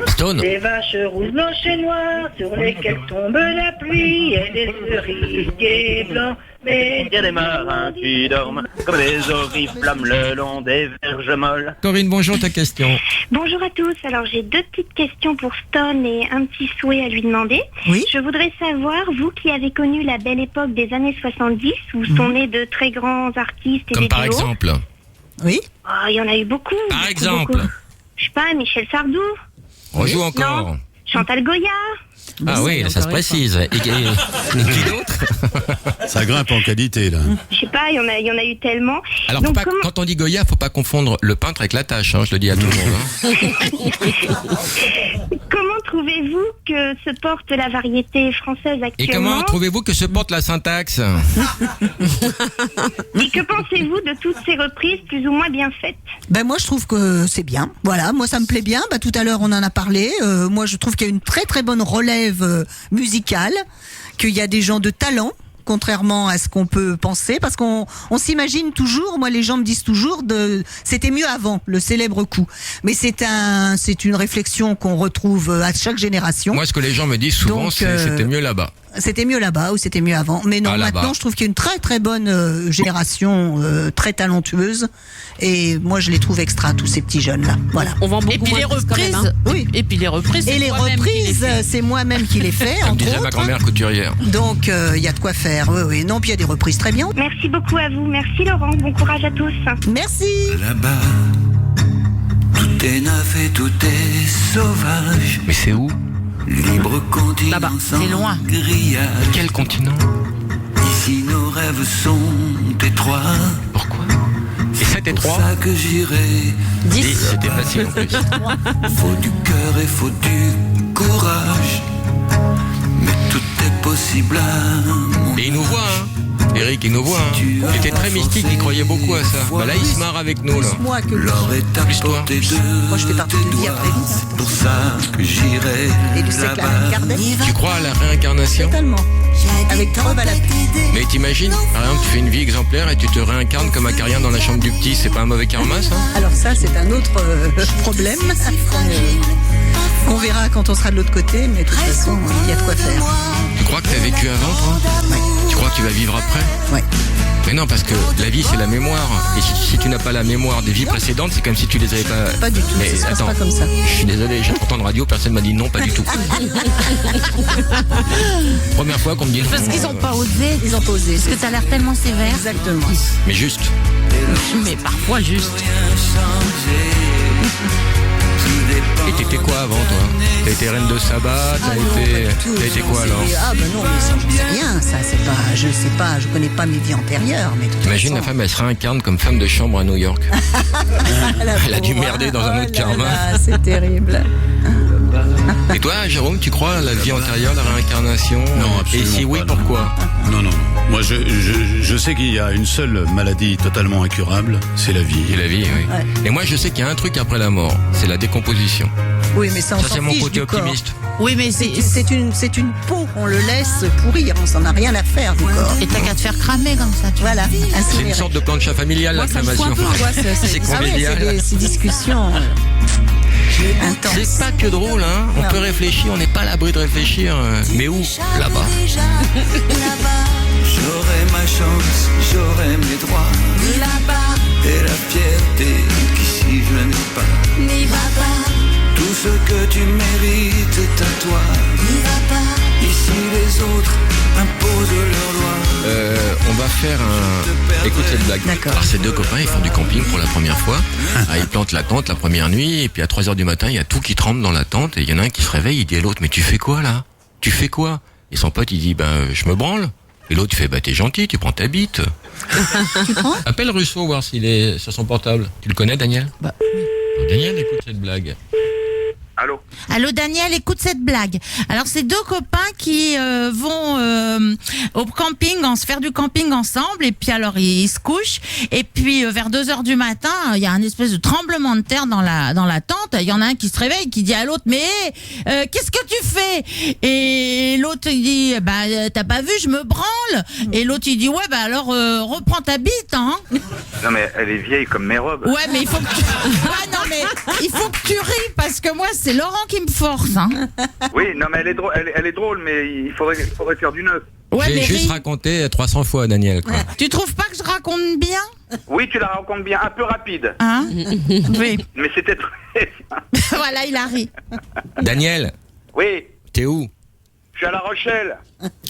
Speaker 7: Stone.
Speaker 16: Des vaches rouges, blanches et noires sur lesquelles tombe la pluie et des cerises gais blancs. Mais
Speaker 11: Il y a des marins qui dorment comme des oriflammes le long des verges molles.
Speaker 7: Corinne, bonjour, ta question.
Speaker 17: Bonjour à tous. Alors j'ai deux petites questions pour Stone et un petit souhait à lui demander.
Speaker 8: Oui.
Speaker 17: Je voudrais savoir, vous qui avez connu la belle époque des années 70, où sont nés de très grands artistes et
Speaker 7: Comme
Speaker 17: des
Speaker 7: par
Speaker 17: duos.
Speaker 7: exemple.
Speaker 8: Oui.
Speaker 17: Oh, il y en a eu beaucoup.
Speaker 7: Par
Speaker 17: beaucoup,
Speaker 7: exemple.
Speaker 17: beaucoup. Je sais pas, Michel Sardou.
Speaker 7: On joue encore.
Speaker 17: Non. Chantal Goya.
Speaker 7: Ah oui, là, ça se précise. Et qui d'autre?
Speaker 1: Ça grimpe en qualité, là.
Speaker 17: Je sais pas, il y en a eu tellement.
Speaker 7: Alors,
Speaker 17: Donc,
Speaker 7: quand on dit Goya, faut pas confondre le peintre avec la tâche, hein, je le dis à tout le monde.
Speaker 17: Comment trouvez-vous que se porte la variété française
Speaker 7: Et
Speaker 17: actuellement?
Speaker 7: comment trouvez-vous que se porte la syntaxe?
Speaker 17: Et que pensez-vous de toutes ces reprises plus ou moins bien faites?
Speaker 8: Ben moi je trouve que c'est bien. Voilà, moi ça me plaît bien. Tout à l'heure on en a parlé. Moi je trouve qu'il y a une très très bonne relève musicale, qu'il y a des gens de talent. Contrairement à ce qu'on peut penser, parce qu'on s'imagine toujours, moi les gens me disent toujours c'était mieux avant, le célèbre coup. Mais c'est une réflexion qu'on retrouve à chaque génération.
Speaker 7: Moi, ce que les gens me disent souvent, c'est c'était mieux là-bas.
Speaker 8: C'était mieux là-bas ou c'était mieux avant. Mais non,
Speaker 7: Ah, là-bas.
Speaker 8: maintenant je trouve qu'il y a une très très bonne génération très talentueuse. Et moi je les trouve extra, tous ces petits jeunes-là. Voilà.
Speaker 6: On vend beaucoup
Speaker 10: Et puis
Speaker 6: moins
Speaker 10: les
Speaker 6: de disques quand même,
Speaker 10: reprises.
Speaker 6: hein.
Speaker 8: Oui.
Speaker 10: Et puis les reprises.
Speaker 8: Et
Speaker 10: c'est
Speaker 8: les
Speaker 10: toi-même qui les
Speaker 8: reprises,
Speaker 10: fais.
Speaker 8: c'est moi-même qui les fais,
Speaker 7: Comme
Speaker 8: entre
Speaker 7: disait ma
Speaker 8: autres.
Speaker 7: grand-mère couturière.
Speaker 8: Donc il y a de quoi faire. Oui, oui. Non, puis il y a des reprises très bien.
Speaker 17: Merci beaucoup à vous. Merci Laurent. Bon courage à tous.
Speaker 8: Merci.
Speaker 3: Là-bas, tout est neuf et tout est sauvage.
Speaker 7: Mais c'est où?
Speaker 3: Libre continent
Speaker 10: Là-bas,
Speaker 3: sans
Speaker 10: c'est loin.
Speaker 3: grillage.
Speaker 7: Quel continent?
Speaker 3: Ici nos rêves sont étroits.
Speaker 7: Pourquoi? Et 7 et
Speaker 3: Pour
Speaker 7: 3?
Speaker 3: ça que j'irai.
Speaker 7: 10, c'était facile en plus.
Speaker 3: Faut du cœur et faut du courage. Mais tout est possible à mon
Speaker 7: Et il nous voit, hein. Eric, il nous voit, hein. Il était très mystique, il croyait beaucoup à ça. Bah là, il se marre avec nous, là.
Speaker 8: Moi que
Speaker 3: L'or est à
Speaker 7: Plus toi.
Speaker 3: portée de
Speaker 8: Moi, je fais partie
Speaker 3: tes
Speaker 8: de Vie
Speaker 3: doigts.
Speaker 8: après vie.
Speaker 3: C'est pour ça que j'irai
Speaker 8: Et du sec
Speaker 3: là-bas.
Speaker 8: à Cardet.
Speaker 7: Tu crois à la réincarnation?
Speaker 8: Totalement. Avec preuve à la
Speaker 7: Mais t'imagines, par exemple, tu fais une vie exemplaire et tu te réincarnes comme Acarien dans la chambre du petit, c'est pas un mauvais karma, ça?
Speaker 8: Alors ça, c'est un autre problème qu'on verra quand on sera de l'autre côté, mais de toute façon, il y a de quoi faire.
Speaker 7: Tu crois que t'as vécu avant, toi? Tu crois que tu vas vivre après?
Speaker 8: Ouais.
Speaker 7: Mais non, parce que la vie, c'est la mémoire. Et si tu n'as pas la mémoire des vies précédentes, c'est comme si tu les avais pas...
Speaker 8: Pas du tout,
Speaker 7: Mais
Speaker 8: ça se passe
Speaker 7: attends,
Speaker 8: pas comme ça.
Speaker 7: je suis désolé, j'ai 30 ans de radio, personne m'a dit non, pas du tout. Première fois qu'on me dit non.
Speaker 10: Parce qu'ils n'ont pas osé.
Speaker 8: Ils ont pas osé.
Speaker 10: Parce que t'as l'air tellement sévère.
Speaker 8: Exactement.
Speaker 7: Mais juste.
Speaker 10: Mais parfois juste.
Speaker 7: Et t'étais quoi avant, toi? T'as été reine de sabbat, t'as été quoi alors?
Speaker 8: Ah ben non, mais ça, je sais rien. Ça, c'est pas, je sais pas, je connais pas mes vies antérieures. Mais de toute
Speaker 7: Imagine
Speaker 8: façon-
Speaker 7: la femme, elle se réincarne comme femme de chambre à New York. Elle a dû merder dans un autre karma.
Speaker 8: Ah, c'est terrible.
Speaker 7: Et toi, Jérôme, tu crois à la vie antérieure, la réincarnation?
Speaker 1: Non, absolument
Speaker 7: Et si oui,
Speaker 1: pas, non.
Speaker 7: pourquoi?
Speaker 1: Non, non. Moi, je sais qu'il y a une seule maladie totalement incurable, c'est la vie.
Speaker 7: Et la vie, oui.
Speaker 8: Ouais.
Speaker 7: Et moi, je sais qu'il y a un truc après la mort, c'est la décomposition.
Speaker 8: Oui, mais ça, on
Speaker 7: Ça,
Speaker 8: s'en
Speaker 7: c'est mon
Speaker 8: fiche
Speaker 7: côté
Speaker 8: du corps.
Speaker 7: optimiste.
Speaker 10: Oui, mais
Speaker 8: C'est une peau, on le laisse pourrir, on s'en a rien à faire du corps.
Speaker 10: Et t'as qu'à te faire cramer comme ça.
Speaker 8: Voilà,
Speaker 7: C'est une
Speaker 8: incinéré.
Speaker 7: sorte de plancha familial,
Speaker 6: Moi, ça me fout
Speaker 7: l'inflammation.
Speaker 6: un peu l'angoisse,
Speaker 7: C'est
Speaker 8: Ah ouais,
Speaker 7: convivial.
Speaker 8: c'est ces discussions intenses.
Speaker 7: C'est pas que drôle, hein. On
Speaker 8: Non.
Speaker 7: peut réfléchir, on n'est pas à l'abri de réfléchir. Mais où? Là-bas.
Speaker 3: J'aurai ma chance, j'aurai mes droits. Et la fierté qu'ici je n'ai pas. Tout ce que tu mérites est à toi. Ici les autres imposent leurs lois.
Speaker 7: On va faire un... Écoute cette blague.
Speaker 8: D'accord.
Speaker 7: Alors ces deux copains, ils font du camping pour la première fois. Ils plantent la tente la première nuit, et puis à 3h du matin, il y a tout qui tremble dans la tente, et il y en a un qui se réveille, il dit à l'autre, mais tu fais quoi là? Tu fais quoi? Et son pote, il dit, je me branle. Et l'autre, il fait, t'es gentil, tu prends ta bite.
Speaker 8: Tu prends?
Speaker 7: Appelle Russo, voir s'il est sur son portable. Tu le connais, Daniel? Daniel, écoute cette blague.
Speaker 12: Allô?
Speaker 10: Allô Daniel, écoute cette blague. Alors c'est deux copains qui vont au camping, se faire du camping ensemble, et puis alors ils se couchent, et puis vers 2h du matin, il y a un espèce de tremblement de terre dans la tente. Il y en a un qui se réveille, qui dit à l'autre, mais qu'est-ce que tu fais? Et l'autre il dit, t'as pas vu, je me branle. Et l'autre il dit, ouais alors reprends ta bite, hein.
Speaker 12: Non mais elle est vieille comme mes robes.
Speaker 10: Ouais mais il faut que tu... Ouais, non mais il faut que tu ris, parce que moi c'est Laurent qui me force, hein.
Speaker 12: Oui, non mais elle est drôle, mais il faudrait faire du neuf.
Speaker 10: Ouais,
Speaker 7: J'ai
Speaker 10: mais
Speaker 7: juste raconté 300 fois, Daniel, quoi.
Speaker 10: Tu trouves pas que je raconte bien?
Speaker 12: Oui, tu la racontes bien, un peu rapide.
Speaker 10: Hein? Oui.
Speaker 12: Mais c'était très bien.
Speaker 10: Voilà, il a ri.
Speaker 7: Daniel,
Speaker 12: Oui,
Speaker 7: t'es où?
Speaker 12: je suis à La Rochelle.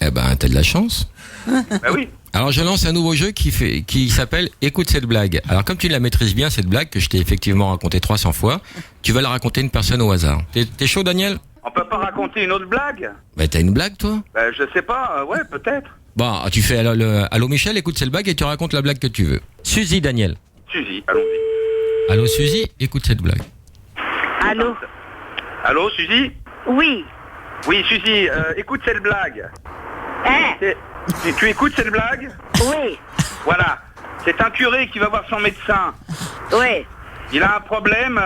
Speaker 7: Eh ben, t'as de la chance.
Speaker 12: Bah oui.
Speaker 7: Alors je lance un nouveau jeu qui s'appelle Écoute cette blague. Alors comme tu la maîtrises bien, cette blague que je t'ai effectivement racontée 300 fois, tu vas la raconter à une personne au hasard. T'es chaud, Daniel?
Speaker 12: On peut pas raconter une autre blague?
Speaker 7: T'as une blague, toi?
Speaker 12: Je sais pas, ouais, peut-être.
Speaker 7: Bon, tu fais allô Michel, écoute cette blague et tu racontes la blague que tu veux. Suzy, Daniel.
Speaker 12: Suzy, allons-y.
Speaker 7: Allô Suzy, écoute cette blague.
Speaker 4: Allô?
Speaker 12: Allô, Suzy?
Speaker 4: Oui.
Speaker 12: Oui, Suzy, écoute cette blague. Tu écoutes cette blague?
Speaker 4: Oui.
Speaker 12: Voilà. C'est un curé qui va voir son médecin.
Speaker 4: Oui.
Speaker 12: Il a un problème,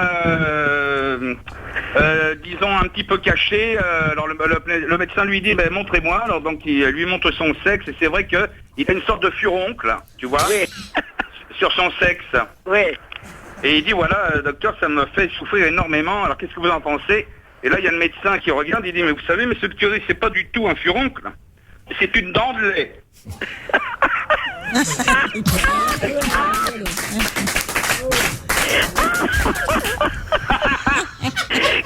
Speaker 12: disons, un petit peu caché. Alors le médecin lui dit, montrez-moi. Alors donc il lui montre son sexe, et c'est vrai qu'il a une sorte de furoncle, tu vois, sur son sexe.
Speaker 4: Oui.
Speaker 12: Et il dit, voilà, docteur, ça me fait souffrir énormément. Alors qu'est-ce que vous en pensez? Et là, il y a le médecin qui regarde, il dit, mais vous savez, monsieur le curé, c'est pas du tout un furoncle. C'est une dent de lait.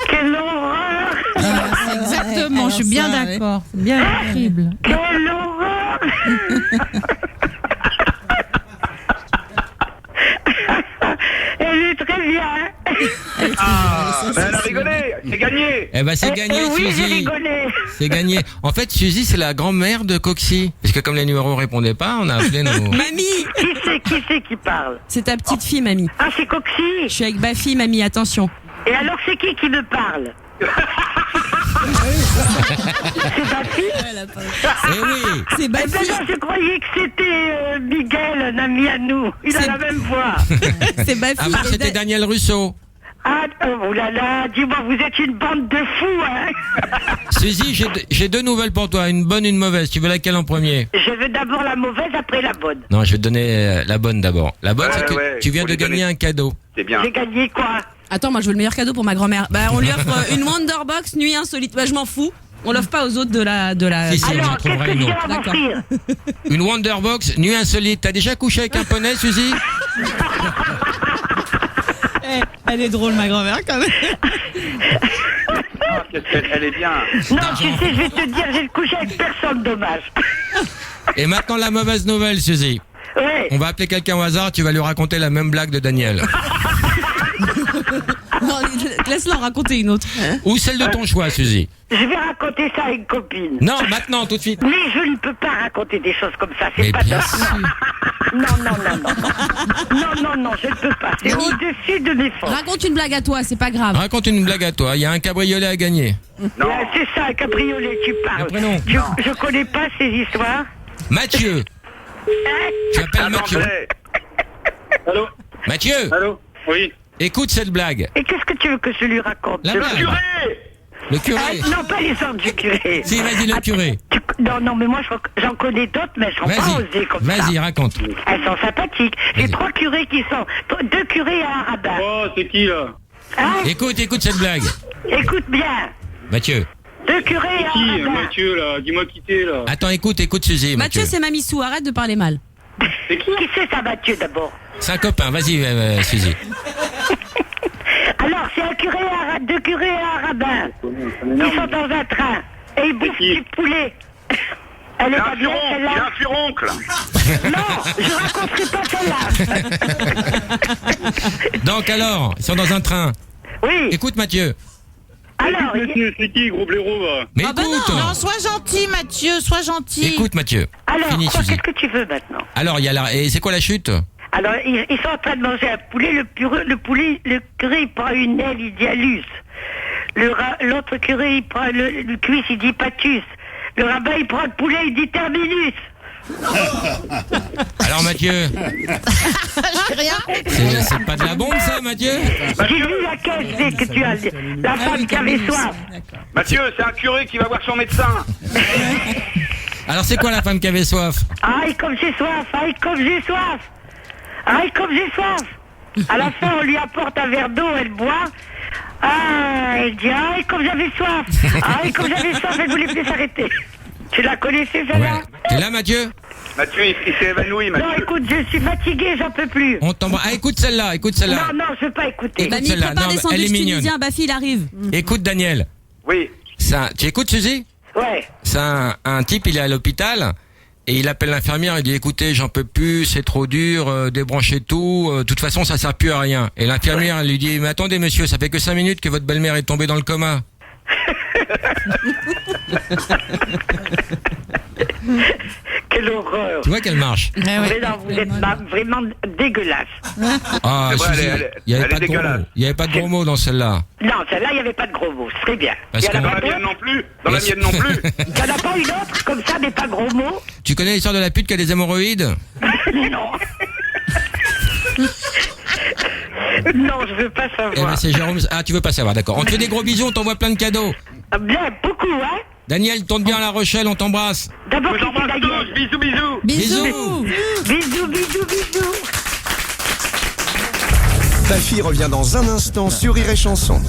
Speaker 4: Quelle horreur!
Speaker 10: C'est exactement, je suis bien d'accord. C'est bien horrible.
Speaker 4: Quelle horreur! Elle est très bien.
Speaker 12: Elle a rigolé, c'est gagné.
Speaker 7: Eh ben c'est gagné,
Speaker 4: oui, j'ai
Speaker 7: Suzy.
Speaker 4: rigolé.
Speaker 7: C'est gagné. En fait, Suzy, c'est la grand-mère de Coxy. Parce que comme les numéros répondaient pas, on a appelé nos...
Speaker 6: Mamie!
Speaker 4: Qui c'est qui parle?
Speaker 6: C'est ta petite fille, mamie.
Speaker 4: Ah, c'est Coxy.
Speaker 6: Je suis avec Bafi, mamie, attention.
Speaker 4: Et alors, c'est qui me parle? C'est Bafi?
Speaker 7: Eh oui.
Speaker 6: C'est Bafi.
Speaker 4: Eh ben non, je croyais que c'était Miguel, un ami à nous. Il a la même voix.
Speaker 6: C'est Bafi.
Speaker 7: Avant, c'était Daniel Russo.
Speaker 4: Ah, oh là là, dis-moi, vous êtes une bande de fous, hein?
Speaker 7: Suzy, j'ai deux nouvelles pour toi, une bonne, une mauvaise. Tu veux laquelle en premier?
Speaker 4: Je veux d'abord la mauvaise, après la bonne.
Speaker 7: Non, je vais te donner la bonne d'abord. La bonne, c'est que tu viens de gagner un cadeau.
Speaker 12: C'est bien.
Speaker 4: J'ai gagné quoi?
Speaker 6: Attends, moi je veux le meilleur cadeau pour ma grand-mère. On lui offre une Wonderbox nuit insolite. Je m'en fous. On l'offre pas aux autres de la.
Speaker 7: Si, on en
Speaker 4: Alors,
Speaker 7: trouvera
Speaker 4: qu'est-ce que
Speaker 7: une
Speaker 4: tu
Speaker 7: autre.
Speaker 4: vas m'offrir?
Speaker 7: Une Wonderbox, nuit insolite. T'as déjà couché avec un poney, Suzy?
Speaker 6: Elle est drôle, ma grand-mère, quand même.
Speaker 12: Elle est bien.
Speaker 4: Non, tu sais, je vais te dire, j'ai couché avec personne, dommage.
Speaker 7: Et maintenant, la mauvaise nouvelle, Suzy.
Speaker 4: Ouais.
Speaker 7: On va appeler quelqu'un au hasard, tu vas lui raconter la même blague de Daniel.
Speaker 6: Non, laisse-la en raconter une autre.
Speaker 7: Ou celle de ton choix, Suzy.
Speaker 4: Je vais raconter ça à une copine.
Speaker 7: Non, maintenant, tout de suite.
Speaker 4: Mais je ne peux pas raconter des choses comme ça, c'est
Speaker 7: Mais
Speaker 4: pas
Speaker 7: bien
Speaker 4: normal.
Speaker 7: sûr.
Speaker 4: Non, je ne peux pas. C'est au-dessus de mes forces.
Speaker 6: Raconte une blague à toi, c'est pas grave.
Speaker 7: Raconte une blague à toi, il y a un cabriolet à gagner.
Speaker 4: Non. C'est ça, un cabriolet, tu parles.
Speaker 7: Le prénom.
Speaker 4: Je connais pas ces histoires.
Speaker 7: Mathieu. Tu appelles Mathieu.
Speaker 12: Allô?
Speaker 7: Mathieu.
Speaker 12: Allô? Oui.
Speaker 7: Écoute cette blague.
Speaker 4: Et qu'est-ce que tu veux que je lui raconte?
Speaker 7: La blague.
Speaker 12: Curé!
Speaker 7: Le curé.
Speaker 4: Non, pas les ordres du curé.
Speaker 7: Si, vas-y, le curé.
Speaker 4: Non, mais moi j'en connais d'autres, mais je ne vais pas oser comme ça.
Speaker 7: Vas-y, raconte.
Speaker 4: Elles sont sympathiques. J'ai 3 curés qui sont... 2 curés et un rabbin.
Speaker 12: Oh, c'est qui là?
Speaker 4: Hein?
Speaker 7: Écoute cette blague.
Speaker 4: Écoute bien.
Speaker 7: Mathieu.
Speaker 4: 2 curés et un
Speaker 12: Qui,
Speaker 4: rabbin.
Speaker 12: Mathieu là? Dis-moi qui t'es là.
Speaker 7: Attends, écoute Suzy.
Speaker 6: Mathieu, c'est Mamie Sou, arrête de parler mal.
Speaker 12: C'est qui?
Speaker 4: Qui c'est ça, Mathieu, d'abord?
Speaker 7: C'est un copain, vas-y, Suzy.
Speaker 4: Alors, c'est un curé et 2 curés et un rabbin. Ils sont dans un train. Et ils bouffent du poulet. Elle est
Speaker 12: Il a
Speaker 4: pas
Speaker 12: un
Speaker 4: bien,
Speaker 12: furoncle,
Speaker 4: celle-là.
Speaker 12: il a un furoncle.
Speaker 4: Non, je raconterai pas celle-là.
Speaker 7: Donc alors, ils sont dans un train.
Speaker 4: Oui.
Speaker 7: Écoute Mathieu.
Speaker 4: Alors,
Speaker 11: Monsieur, c'est qui, gros blaireau, va?
Speaker 7: Mais
Speaker 10: Ah bah
Speaker 7: écoute.
Speaker 10: non, sois gentil Mathieu, sois gentil.
Speaker 7: Écoute Mathieu.
Speaker 4: alors
Speaker 7: Fini,
Speaker 4: quoi,
Speaker 7: Suzy.
Speaker 4: qu'est-ce que tu veux maintenant?
Speaker 7: Alors, il y a la... Et c'est quoi la chute?
Speaker 4: Alors, ils sont en train de manger un poulet, le curé, il prend une aile, il dit alus. L'autre curé, il prend le cuisse, il dit patus. Le rabbin, il prend le poulet, il dit terminus.
Speaker 7: Alors Mathieu,
Speaker 10: J'ai rien.
Speaker 7: c'est pas de la bombe ça Mathieu?
Speaker 4: J'ai vu la caisse dès que tu as la femme qui avait soif.
Speaker 12: Mathieu, c'est un curé qui va voir son médecin.
Speaker 7: Alors c'est quoi la femme qui avait soif?
Speaker 4: Aïe, comme j'ai soif, aïe, comme j'ai soif. Aïe, comme j'ai soif. À la fin, on lui apporte un verre d'eau, elle boit. Ah, elle dit, aïe, comme j'avais soif. Aïe, comme j'avais soif, elle voulait plus s'arrêter. Tu la connaissais, celle-là?
Speaker 7: Ouais. T'es là Mathieu?
Speaker 12: Mathieu, il s'est évanoui, Mathieu.
Speaker 4: Non, écoute, je suis fatiguée, j'en peux plus.
Speaker 7: On t'embrasse. Ah écoute celle-là, écoute celle-là.
Speaker 4: Non, non, je veux pas écouter.
Speaker 7: Écoute
Speaker 6: Mamie,
Speaker 7: celle-là.
Speaker 6: prépare
Speaker 7: Non,
Speaker 6: des
Speaker 7: elle est
Speaker 6: sandwichs
Speaker 7: mignonne.
Speaker 6: tunisiens, Bafi, il arrive.
Speaker 7: Écoute Daniel.
Speaker 12: Oui.
Speaker 7: Ça, tu écoutes Suzy?
Speaker 4: Ouais.
Speaker 7: C'est un type, il est à l'hôpital et il appelle l'infirmière, il dit écoutez, j'en peux plus, c'est trop dur, débranchez tout, de toute façon ça sert plus à rien. Et l'infirmière elle lui dit mais attendez monsieur, ça fait que 5 minutes que votre belle-mère est tombée dans le coma.
Speaker 4: Quelle horreur.
Speaker 7: Tu vois qu'elle marche.
Speaker 4: Mais non, vous êtes vraiment dégueulasse.
Speaker 7: Ah,
Speaker 12: C'est vrai,
Speaker 7: Suzy, il y avait
Speaker 12: elle
Speaker 7: pas
Speaker 12: est
Speaker 7: de gros
Speaker 12: dégueulasse.
Speaker 7: mots. Il y avait pas de gros mots dans celle-là.
Speaker 4: Non, celle-là, il n'y avait pas de gros mots. C'est très bien.
Speaker 7: Parce
Speaker 4: Il y en a
Speaker 7: qu'on-
Speaker 12: Dans
Speaker 4: pas
Speaker 12: la mienne
Speaker 4: d'autres.
Speaker 12: non plus. Dans la mienne non plus.
Speaker 4: Il n'y en a pas une autre comme ça, mais pas gros mots.
Speaker 7: Tu connais l'histoire de la pute qui a des hémorroïdes?
Speaker 4: Non. Non, je veux pas
Speaker 7: Eh ben
Speaker 4: savoir.
Speaker 7: c'est Jérôme. Ah tu veux pas savoir, d'accord. On te fait des gros bisous, on t'envoie plein de cadeaux.
Speaker 4: Ah, bien, beaucoup, hein.
Speaker 7: Daniel, tourne bien à La Rochelle, on t'embrasse.
Speaker 4: D'abord,
Speaker 12: Vous
Speaker 4: qui
Speaker 12: embrasse
Speaker 4: fait la gueule.
Speaker 12: tous. Bisous, bisous.
Speaker 7: Bisous.
Speaker 4: Bisous, bisous, bisous.
Speaker 15: Ta fille revient dans un instant sur Rire et Chanson.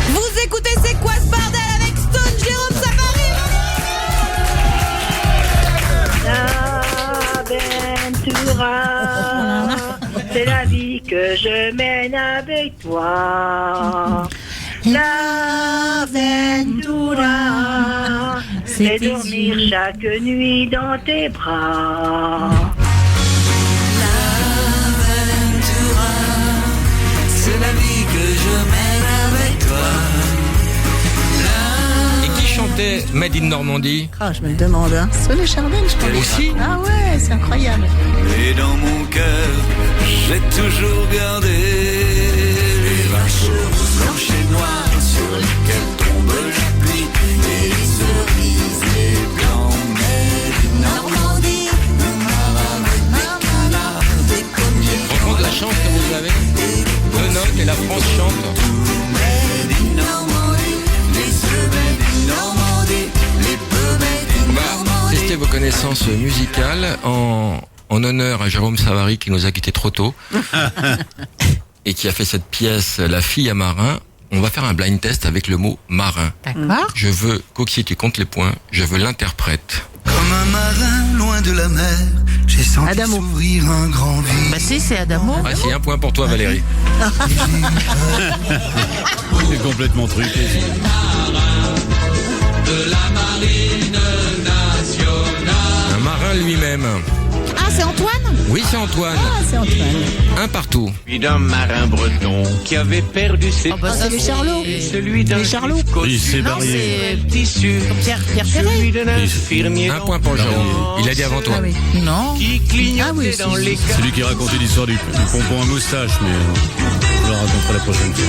Speaker 6: Vous écoutez C'est quoi ce bordel avec Stone, Jérôme Savary.
Speaker 16: L'aventura, c'est la vie que je mène avec toi. L'aventura, c'est dormir chaque nuit dans tes bras.
Speaker 3: C'est la vie que je mène avec toi.
Speaker 7: Et qui chantait Made in Normandie?
Speaker 8: Ah, je me le demande, hein. Soleil Chardin, je crois.
Speaker 7: Aussi?
Speaker 8: Ah ouais, c'est incroyable.
Speaker 3: Et dans mon cœur, j'ai toujours gardé les vaches blanches et noires sur lesquelles tombe la pluie. Et les cerises, les blancs, mais du Normandie. Des marins, des canards, des pommiers.
Speaker 7: On compte la chance que vous avez. Deux notes et la France chante.
Speaker 3: Made in Normandie, les œufs made in Normandie, les bœufs made in
Speaker 7: On va
Speaker 3: Normandie.
Speaker 7: tester vos connaissances musicales en honneur à Jérôme Savary qui nous a quittés trop tôt et qui a fait cette pièce La fille à marin. On va faire un blind test avec le mot marin.
Speaker 10: D'accord.
Speaker 7: Je veux, Coxy, tu comptes les points, je veux l'interprète.
Speaker 3: Comme un marin loin de la mer, j'ai senti
Speaker 8: Adamo.
Speaker 3: s'ouvrir un grand vide.
Speaker 10: Bah si, c'est Adamo.
Speaker 7: Ah si, un point pour toi Valérie.
Speaker 1: C'est complètement truqué.
Speaker 7: Un marin lui-même.
Speaker 10: Ah, c'est Antoine?
Speaker 7: Oui, c'est Antoine.
Speaker 8: Ah, c'est Antoine.
Speaker 7: Un partout.
Speaker 18: Celui d'un marin breton qui avait perdu ses
Speaker 10: Oh, bah,
Speaker 8: Ah, c'est les Charlots.
Speaker 18: et celui d'un
Speaker 8: Les Charlots.
Speaker 1: Il s'est
Speaker 10: Non,
Speaker 1: barrié.
Speaker 10: c'est
Speaker 18: tissu,
Speaker 10: Pierre Ferré.
Speaker 18: celui d'un infirmier
Speaker 7: Un point pour Jérôme. Il a dit avant toi.
Speaker 8: Ah oui.
Speaker 10: Non.
Speaker 18: qui clignotait
Speaker 8: Ah oui,
Speaker 18: dans
Speaker 8: si,
Speaker 18: les
Speaker 1: C'est lui qui racontait l'histoire du pompon à moustache, mais je le raconterai la prochaine fois.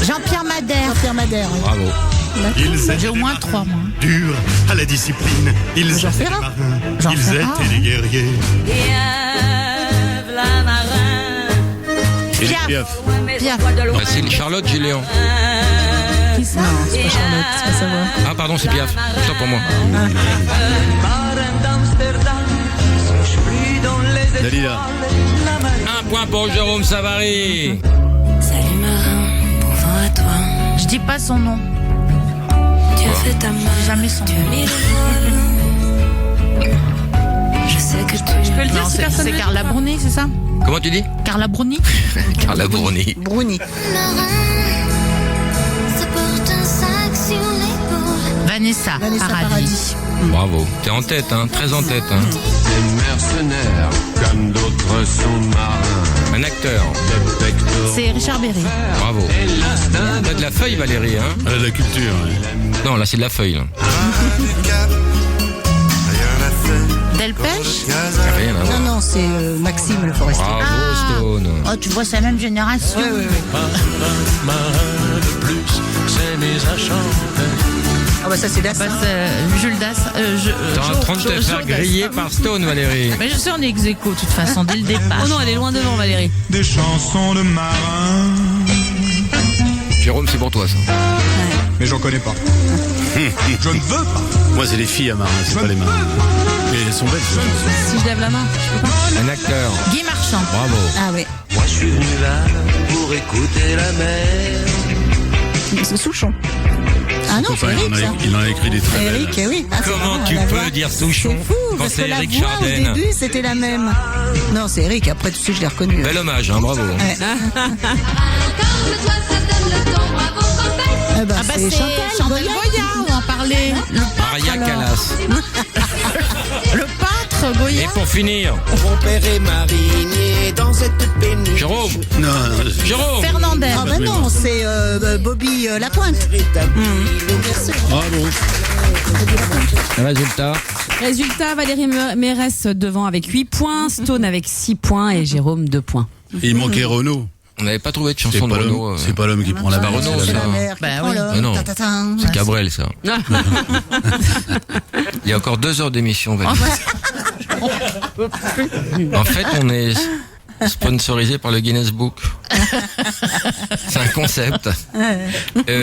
Speaker 10: Jean-Pierre Madère.
Speaker 8: Jean-Pierre Madère. oui.
Speaker 7: Bravo.
Speaker 10: J'ai au moins 3, moi.
Speaker 9: Durs à la discipline, ils
Speaker 8: Jean
Speaker 9: étaient
Speaker 8: Ferrat.
Speaker 9: marins,
Speaker 10: Jean
Speaker 9: ils
Speaker 10: Ferrat.
Speaker 9: étaient des guerriers.
Speaker 1: Et les Piaf.
Speaker 10: Pierre.
Speaker 7: Bah, c'est Charlotte Géléon.
Speaker 8: Qui ça? Non, c'est pas Charlotte, c'est pas savoir.
Speaker 7: Ah pardon, c'est Piaf. Autant pour moi.
Speaker 1: Dalila.
Speaker 7: Un point pour Jérôme Savary.
Speaker 19: Salut marin, bon vent à toi.
Speaker 10: Je dis pas son nom.
Speaker 19: Tu as fait ta main,
Speaker 10: Jamais son
Speaker 19: tu as
Speaker 10: nom.
Speaker 19: mis le voile. Je sais que tu
Speaker 6: Je peux le dire,
Speaker 10: Non,
Speaker 6: c'est
Speaker 10: c'est C'est Carla Bruni, c'est ça?
Speaker 7: Comment tu dis?
Speaker 10: Carla Bruni.
Speaker 7: Carla Bruni.
Speaker 8: Bruni.
Speaker 10: Vanessa Paradis.
Speaker 7: Bravo. T'es en tête, hein. Très en tête, hein.
Speaker 18: Des mercenaires, comme d'autres sous-marins.
Speaker 7: Un acteur.
Speaker 10: C'est Richard Berry.
Speaker 7: Bravo. T'as de la feuille, Valérie, hein?
Speaker 1: De la culture, ouais.
Speaker 7: Non, là, c'est de la feuille, là.
Speaker 10: Delpech?
Speaker 7: Rien à voir.
Speaker 8: Non, c'est Maxime Le Forestier.
Speaker 7: Bravo, Stone.
Speaker 10: Oh, tu vois, c'est la même génération.
Speaker 3: Marin de plus, c'est mes achats.
Speaker 8: Ah bah ça c'est Dassin.
Speaker 10: Jules Dassin.
Speaker 7: T'es en train de te faire griller par Stone, Valérie.
Speaker 10: Mais je sais, on est ex-aequo, de toute façon, dès le départ.
Speaker 6: Oh non, elle est loin devant, Valérie.
Speaker 3: Des chansons de marins.
Speaker 7: Jérôme, c'est pour toi, ça.
Speaker 3: Mais j'en connais pas. Je ne veux pas.
Speaker 1: Moi, c'est les filles à marins, c'est pas les marins. Mais elles sont belles, ces chansons.
Speaker 6: Si je lève la main, je peux pas.
Speaker 7: Un acteur.
Speaker 10: Guy Marchand.
Speaker 7: Bravo.
Speaker 8: Ah oui.
Speaker 18: Moi je suis venu là pour écouter la mer.
Speaker 8: C'est Souchon. Ah non, c'est
Speaker 1: Enfin,
Speaker 8: Eric, ça.
Speaker 1: il en a écrit des très belles.
Speaker 8: Eric, oui. Ah, c'est
Speaker 7: Comment
Speaker 8: marrant,
Speaker 7: tu
Speaker 8: la
Speaker 7: peux
Speaker 8: voix.
Speaker 7: dire Souchon
Speaker 8: C'est fou,
Speaker 7: quand
Speaker 8: parce
Speaker 7: c'est
Speaker 8: que la
Speaker 7: Eric
Speaker 8: voix,
Speaker 7: Chardin?
Speaker 8: au début, c'était la même. Non, c'est Eric, après tout de suite, je l'ai reconnu.
Speaker 7: Bel hommage, hein, bravo.
Speaker 8: Ouais. Eh ben,
Speaker 10: Ah bah
Speaker 8: c'est
Speaker 10: c'est
Speaker 8: Chantal
Speaker 10: Goya, on en parlait. Le
Speaker 7: Maria
Speaker 10: pâtre, alors.
Speaker 7: Callas.
Speaker 10: Le pâtre, Goya.
Speaker 7: Et pour finir,
Speaker 18: Mon père est marinier dans cette péniche.
Speaker 7: Jérôme.
Speaker 1: Non,
Speaker 7: Jérôme.
Speaker 10: Fernandez.
Speaker 8: Ah bah non, c'est Bobby Lapointe.
Speaker 1: bravo.
Speaker 7: Résultat.
Speaker 6: Résultat, Valérie Mérès devant avec 8 points, Stone avec 6 points et Jérôme 2 points.
Speaker 1: Et il manquait Renaud.
Speaker 7: On n'avait pas trouvé de
Speaker 1: C'est
Speaker 7: chanson de
Speaker 1: pas
Speaker 7: Renaud.
Speaker 1: l'homme, c'est pas l'homme qui prend la
Speaker 7: Bah,
Speaker 1: barre.
Speaker 7: Renaud,
Speaker 8: C'est
Speaker 7: ça.
Speaker 8: la mer
Speaker 10: Bah
Speaker 8: qui prend
Speaker 10: oui.
Speaker 8: l'homme.
Speaker 7: Non.
Speaker 8: Ta-ta-ta.
Speaker 7: C'est Cabrel, ça. Il y a encore 2 heures d'émission, Valérie. En fait, on est sponsorisé par le Guinness Book. C'est un concept.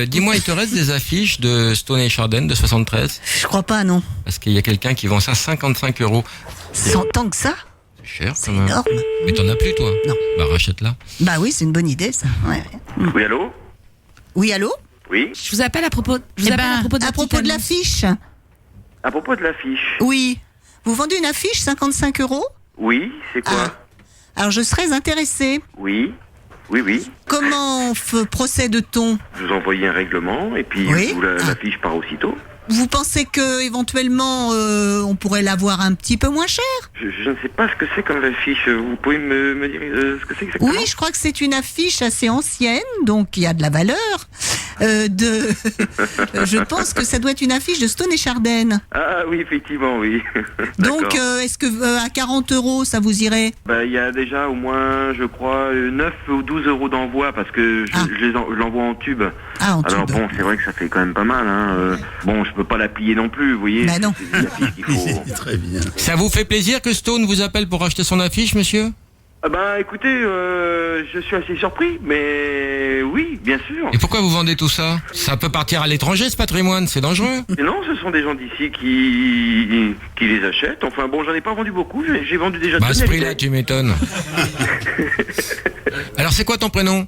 Speaker 7: Dis-moi, il te reste des affiches de Stone et Chardin de 73?
Speaker 8: Je crois pas, non.
Speaker 7: Parce qu'il y a quelqu'un qui vend ça 55 €.
Speaker 8: Sans tant que ça.
Speaker 7: C'est cher,
Speaker 8: C'est
Speaker 7: quand même.
Speaker 8: énorme.
Speaker 7: Mais t'en as plus, toi?
Speaker 8: Non.
Speaker 7: Bah, rachète-la.
Speaker 8: Bah oui, c'est une bonne idée, ça. Ouais.
Speaker 12: Oui, allô?
Speaker 8: Oui, allô?
Speaker 12: Oui?
Speaker 6: Je vous appelle à propos,
Speaker 10: Eh ben,
Speaker 6: de
Speaker 8: À propos de l'affiche.
Speaker 12: À propos de l'affiche.
Speaker 8: Oui. Vous vendez une affiche 55 €?
Speaker 12: Oui, c'est quoi?
Speaker 8: Ah. Alors je serais intéressée.
Speaker 12: Oui, oui, oui.
Speaker 8: Comment procède-t-on?
Speaker 12: Vous envoyez un règlement et puis
Speaker 8: Oui.
Speaker 12: l'affiche part aussitôt.
Speaker 8: Vous pensez que éventuellement on pourrait l'avoir un petit peu moins cher?
Speaker 12: Je ne sais pas ce que c'est comme affiche. Vous pouvez me dire ce que c'est exactement?
Speaker 8: Oui, je crois que c'est une affiche assez ancienne, donc il y a de la valeur. Je pense que ça doit être une affiche de Stone et Chardin.
Speaker 12: Ah oui, effectivement, oui.
Speaker 8: Donc
Speaker 12: D'accord.
Speaker 8: est-ce que à 40 € ça vous irait?
Speaker 12: Bah, il y a déjà au moins, je crois, 9 ou 12 € d'envoi parce que je l'envoie en tube.
Speaker 8: Ah, en
Speaker 12: Alors
Speaker 8: tube.
Speaker 12: bon, c'est vrai que ça fait quand même pas mal. Hein. Bon, je peux pas la plier non plus, vous voyez.
Speaker 8: Bah non.
Speaker 12: C'est des affiches qu'il faut...
Speaker 1: Très bien.
Speaker 7: Ça vous fait plaisir que Stone vous appelle pour acheter son affiche, monsieur?
Speaker 12: Ah bah écoutez, je suis assez surpris, mais oui, bien sûr.
Speaker 7: Et pourquoi vous vendez tout ça? Ça peut partir à l'étranger, ce patrimoine, c'est dangereux.
Speaker 12: Et non, ce sont des gens d'ici qui les achètent. Enfin bon, j'en ai pas vendu beaucoup, j'ai vendu déjà
Speaker 7: Bah, à
Speaker 12: deux
Speaker 7: ce prix-là,
Speaker 12: qualités.
Speaker 7: tu m'étonnes. Alors, c'est quoi ton prénom?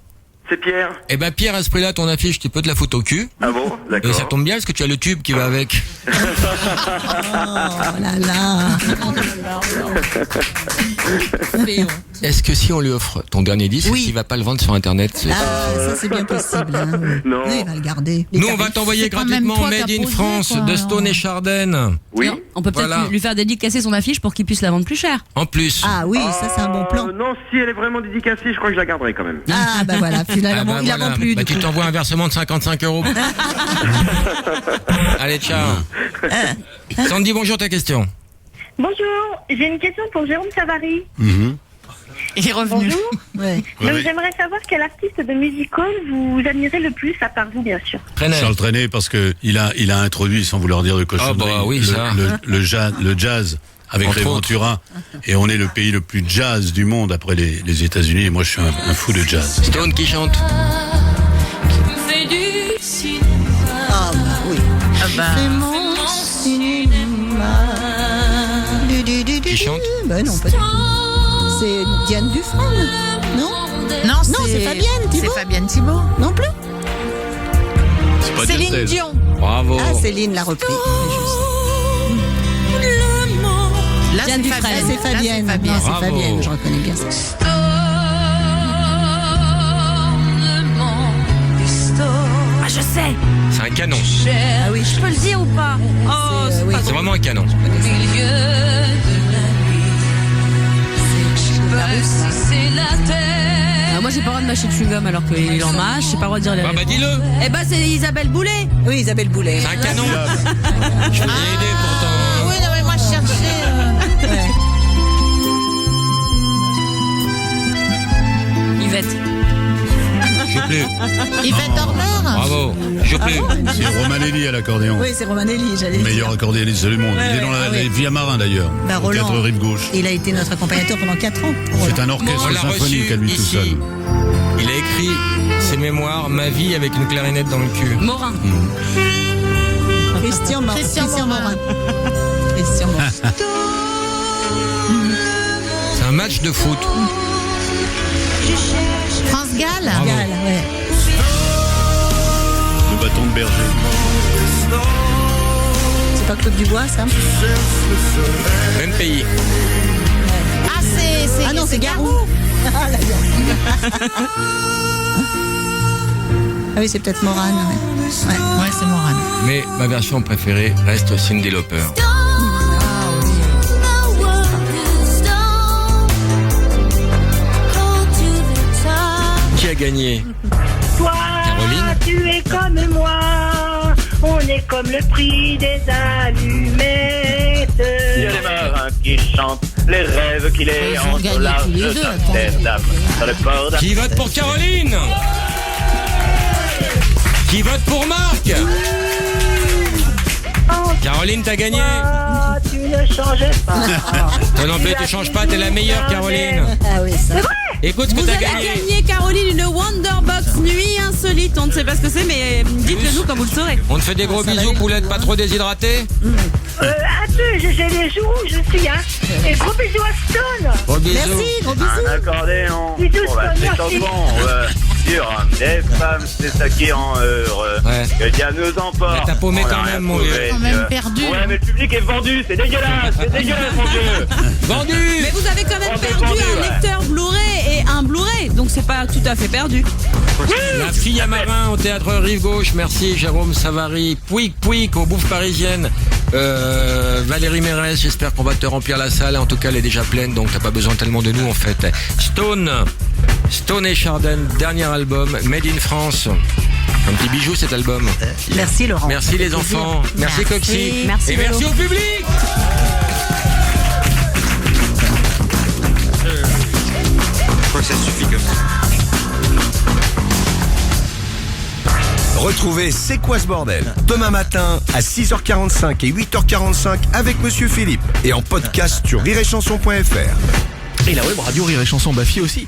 Speaker 12: C'est Pierre.
Speaker 7: Eh ben, Pierre, à ce prix-là, ton affiche, tu peux te la foutre au cul.
Speaker 12: Ah bon,
Speaker 7: Et
Speaker 12: d'accord.
Speaker 7: ça tombe bien parce que tu as le tube qui va avec.
Speaker 8: Oh là là.
Speaker 7: Est-ce que si on lui offre ton dernier disque,
Speaker 8: Oui.
Speaker 7: il va pas le vendre sur Internet?
Speaker 8: Ah, ça c'est bien possible. Hein.
Speaker 12: Non.
Speaker 8: Oui, il va le garder.
Speaker 7: Nous, on va t'envoyer
Speaker 10: C'est quand même
Speaker 7: gratuitement
Speaker 10: toi qui
Speaker 7: Made
Speaker 10: as
Speaker 7: in
Speaker 10: posé,
Speaker 7: France
Speaker 10: quoi.
Speaker 7: de Stone et Chardin.
Speaker 12: Oui.
Speaker 6: Non, on peut peut-être
Speaker 7: Voilà.
Speaker 6: lui faire dédicacer son affiche pour qu'il puisse la vendre plus cher.
Speaker 7: En plus.
Speaker 8: Ah oui, ça c'est un bon plan.
Speaker 12: Non, si elle est vraiment dédicacée, je crois que je la garderai quand même.
Speaker 8: Ah bah voilà, finalement,
Speaker 7: Ah bah
Speaker 8: il la
Speaker 7: voilà.
Speaker 8: vend plus.
Speaker 7: Bah,
Speaker 8: du
Speaker 7: tu
Speaker 8: coup.
Speaker 7: t'envoies un versement de 55 €. Allez, ciao. Sandy, bonjour, ta question.
Speaker 16: Bonjour, j'ai une question pour Jérôme Savary.
Speaker 10: Il est revenu.
Speaker 16: Bonjour.
Speaker 8: Ouais.
Speaker 16: Donc
Speaker 1: Oui.
Speaker 16: j'aimerais savoir quel artiste de musical vous admirez le plus, à part vous bien sûr.
Speaker 7: Traîner.
Speaker 1: Charles Trenet, parce que il a introduit, sans vouloir dire de cochonnerie,
Speaker 7: Ah bah oui, ça.
Speaker 1: le jazz avec
Speaker 7: Entre
Speaker 1: les Ventura. Et on est le pays le plus jazz du monde après les États-Unis. Et moi, je suis un fou de jazz.
Speaker 7: Stone qui chante.
Speaker 8: Ah bah oui.
Speaker 10: Ah bah.
Speaker 8: C'est mon cinéma.
Speaker 7: Qui chante?
Speaker 8: Bah non, pas du tout. C'est Diane Dufresne, non?
Speaker 10: Non,
Speaker 8: c'est Fabienne Thibault.
Speaker 10: C'est Fabienne Thibault.
Speaker 8: Non plus?
Speaker 1: C'est pas
Speaker 10: Céline
Speaker 1: Diane
Speaker 10: Dion.
Speaker 7: Bravo.
Speaker 8: Ah, Céline l'a repris. C'est juste.
Speaker 10: Là,
Speaker 6: Fabienne
Speaker 10: c'est
Speaker 6: Dufresne.
Speaker 8: C'est Fabienne.
Speaker 10: Là, c'est Fabienne.
Speaker 8: Non, c'est
Speaker 7: Bravo.
Speaker 8: Fabienne, je reconnais bien ça.
Speaker 6: Ah, je sais.
Speaker 7: C'est un canon.
Speaker 8: Ah oui,
Speaker 6: Je peux le dire ou pas? Oh, c'est
Speaker 8: oui.
Speaker 6: pas
Speaker 7: C'est vraiment un canon.
Speaker 6: Moi, j'ai pas le droit de mâcher de chewing-gum alors qu'il en mâche. J'ai pas le droit de dire les
Speaker 7: Bah, dis-le.
Speaker 6: Eh ben, c'est Isabelle Boulet.
Speaker 8: Oui, Isabelle Boulet.
Speaker 7: C'est un canon. Je vous ai aidé pourtant.
Speaker 10: Oui, non, mais moi, je cherchais.
Speaker 8: Ouais.
Speaker 6: Yvette.
Speaker 7: Je plus.
Speaker 10: Yvette Horner.
Speaker 7: Bravo. Je plus.
Speaker 1: C'est Romanelli à l'accordéon.
Speaker 8: Oui, c'est Romanelli, j'allais dire.
Speaker 1: Meilleur accordéoniste du monde. Il est dans les Via Marin d'ailleurs.
Speaker 8: Bah,
Speaker 1: au
Speaker 8: Roland.
Speaker 1: théâtre Rive Gauche.
Speaker 8: Il a été notre accompagnateur pendant 4 ans.
Speaker 1: C'est un orchestre
Speaker 7: On l'a
Speaker 1: symphonique
Speaker 7: reçu
Speaker 1: à lui tout
Speaker 7: ici.
Speaker 1: seul.
Speaker 7: Il a écrit ses mémoires, Ma vie avec une clarinette dans le cul.
Speaker 6: Morin.
Speaker 8: Christian Morin.
Speaker 10: Christian Morin.
Speaker 8: Christian Morin.
Speaker 7: C'est un match de foot.
Speaker 10: France Gall.
Speaker 7: Bravo.
Speaker 8: Gall, ouais.
Speaker 1: Le bâton de berger.
Speaker 8: C'est pas Claude Dubois, ça?
Speaker 7: Même pays.
Speaker 10: Ah, c'est.
Speaker 8: Ah non, c'est Garou. Ah, la gueule. Ah oui, c'est peut-être Morane. Ouais.
Speaker 10: Ouais, c'est Morane.
Speaker 7: Mais ma version préférée reste Cyndi Lauper. Qui a gagné?
Speaker 4: Toi,
Speaker 7: Caroline.
Speaker 4: tu es comme moi, on est comme le prix des allumettes.
Speaker 11: Il y a les marins qui chantent les rêves qu'il est
Speaker 10: Ils ont
Speaker 11: en
Speaker 10: gagné
Speaker 11: large
Speaker 10: tous les deux,
Speaker 11: d'Amsterdam, dans le port
Speaker 7: Qui vote pour Caroline? Qui vote pour Marc? Caroline, t'as gagné.
Speaker 4: Ah, tu ne changeais pas.
Speaker 7: Toi non plus, tu changes pas, t'es la meilleure, Caroline.
Speaker 8: Ah oui, ça.
Speaker 7: Écoute ce que
Speaker 6: Vous
Speaker 7: t'as
Speaker 6: avez
Speaker 7: gagné.
Speaker 6: gagné, Caroline, une Wonderbox Nuit Insolite. On ne sait pas ce que c'est, mais dites-le nous quand vous le saurez.
Speaker 7: On te fait des gros bisous, poulette, pas trop déshydratée.
Speaker 4: Attends, j'ai les joues rouges aussi, hein. Et gros bisous à Stone.
Speaker 7: Gros bisous.
Speaker 8: Merci, gros bisous.
Speaker 11: Un accordéon
Speaker 4: Bisous,
Speaker 11: pour la
Speaker 4: Sonia,
Speaker 11: tête en
Speaker 4: merci.
Speaker 11: bon, sur des femmes, c'est ça qui rend heureux.
Speaker 7: Ouais.
Speaker 11: Que Dieu nous emporte.
Speaker 7: Mais t'as paumé
Speaker 11: On
Speaker 7: quand
Speaker 11: a
Speaker 7: même,
Speaker 11: rien
Speaker 7: mon
Speaker 11: trouvé,
Speaker 7: vieux.
Speaker 10: Quand
Speaker 11: Dieu.
Speaker 10: même perdu.
Speaker 11: Ouais, mais le public est vendu, c'est dégueulasse, mon Dieu.
Speaker 7: Vendu.
Speaker 6: Mais vous avez quand même
Speaker 11: On s'est
Speaker 6: perdu
Speaker 11: vendu,
Speaker 6: un
Speaker 11: ouais.
Speaker 6: lecteur Blu-ray et un Blu-ray, donc c'est pas tout à fait perdu.
Speaker 7: La fille à Marin au théâtre Rive Gauche. Merci Jérôme Savary. Pouic aux bouffes parisiennes. Valérie Mérès, j'espère qu'on va te remplir la salle. En tout cas, elle est déjà pleine, donc t'as pas besoin tellement de nous en fait. Stone et Chardin, dernier album, Made in France. Un petit bijou cet album.
Speaker 8: Merci Laurent.
Speaker 7: Merci les enfants. Merci Coxy.
Speaker 6: Merci,
Speaker 7: Et merci
Speaker 6: Lolo.
Speaker 7: au public.
Speaker 15: Je crois que ça suffit comme ça. Retrouvez C'est quoi ce bordel demain matin à 6h45 et 8h45 avec Monsieur Philippe et en podcast sur rireetchanson.fr.
Speaker 20: Et la web radio Rire et Chanson Baffy aussi.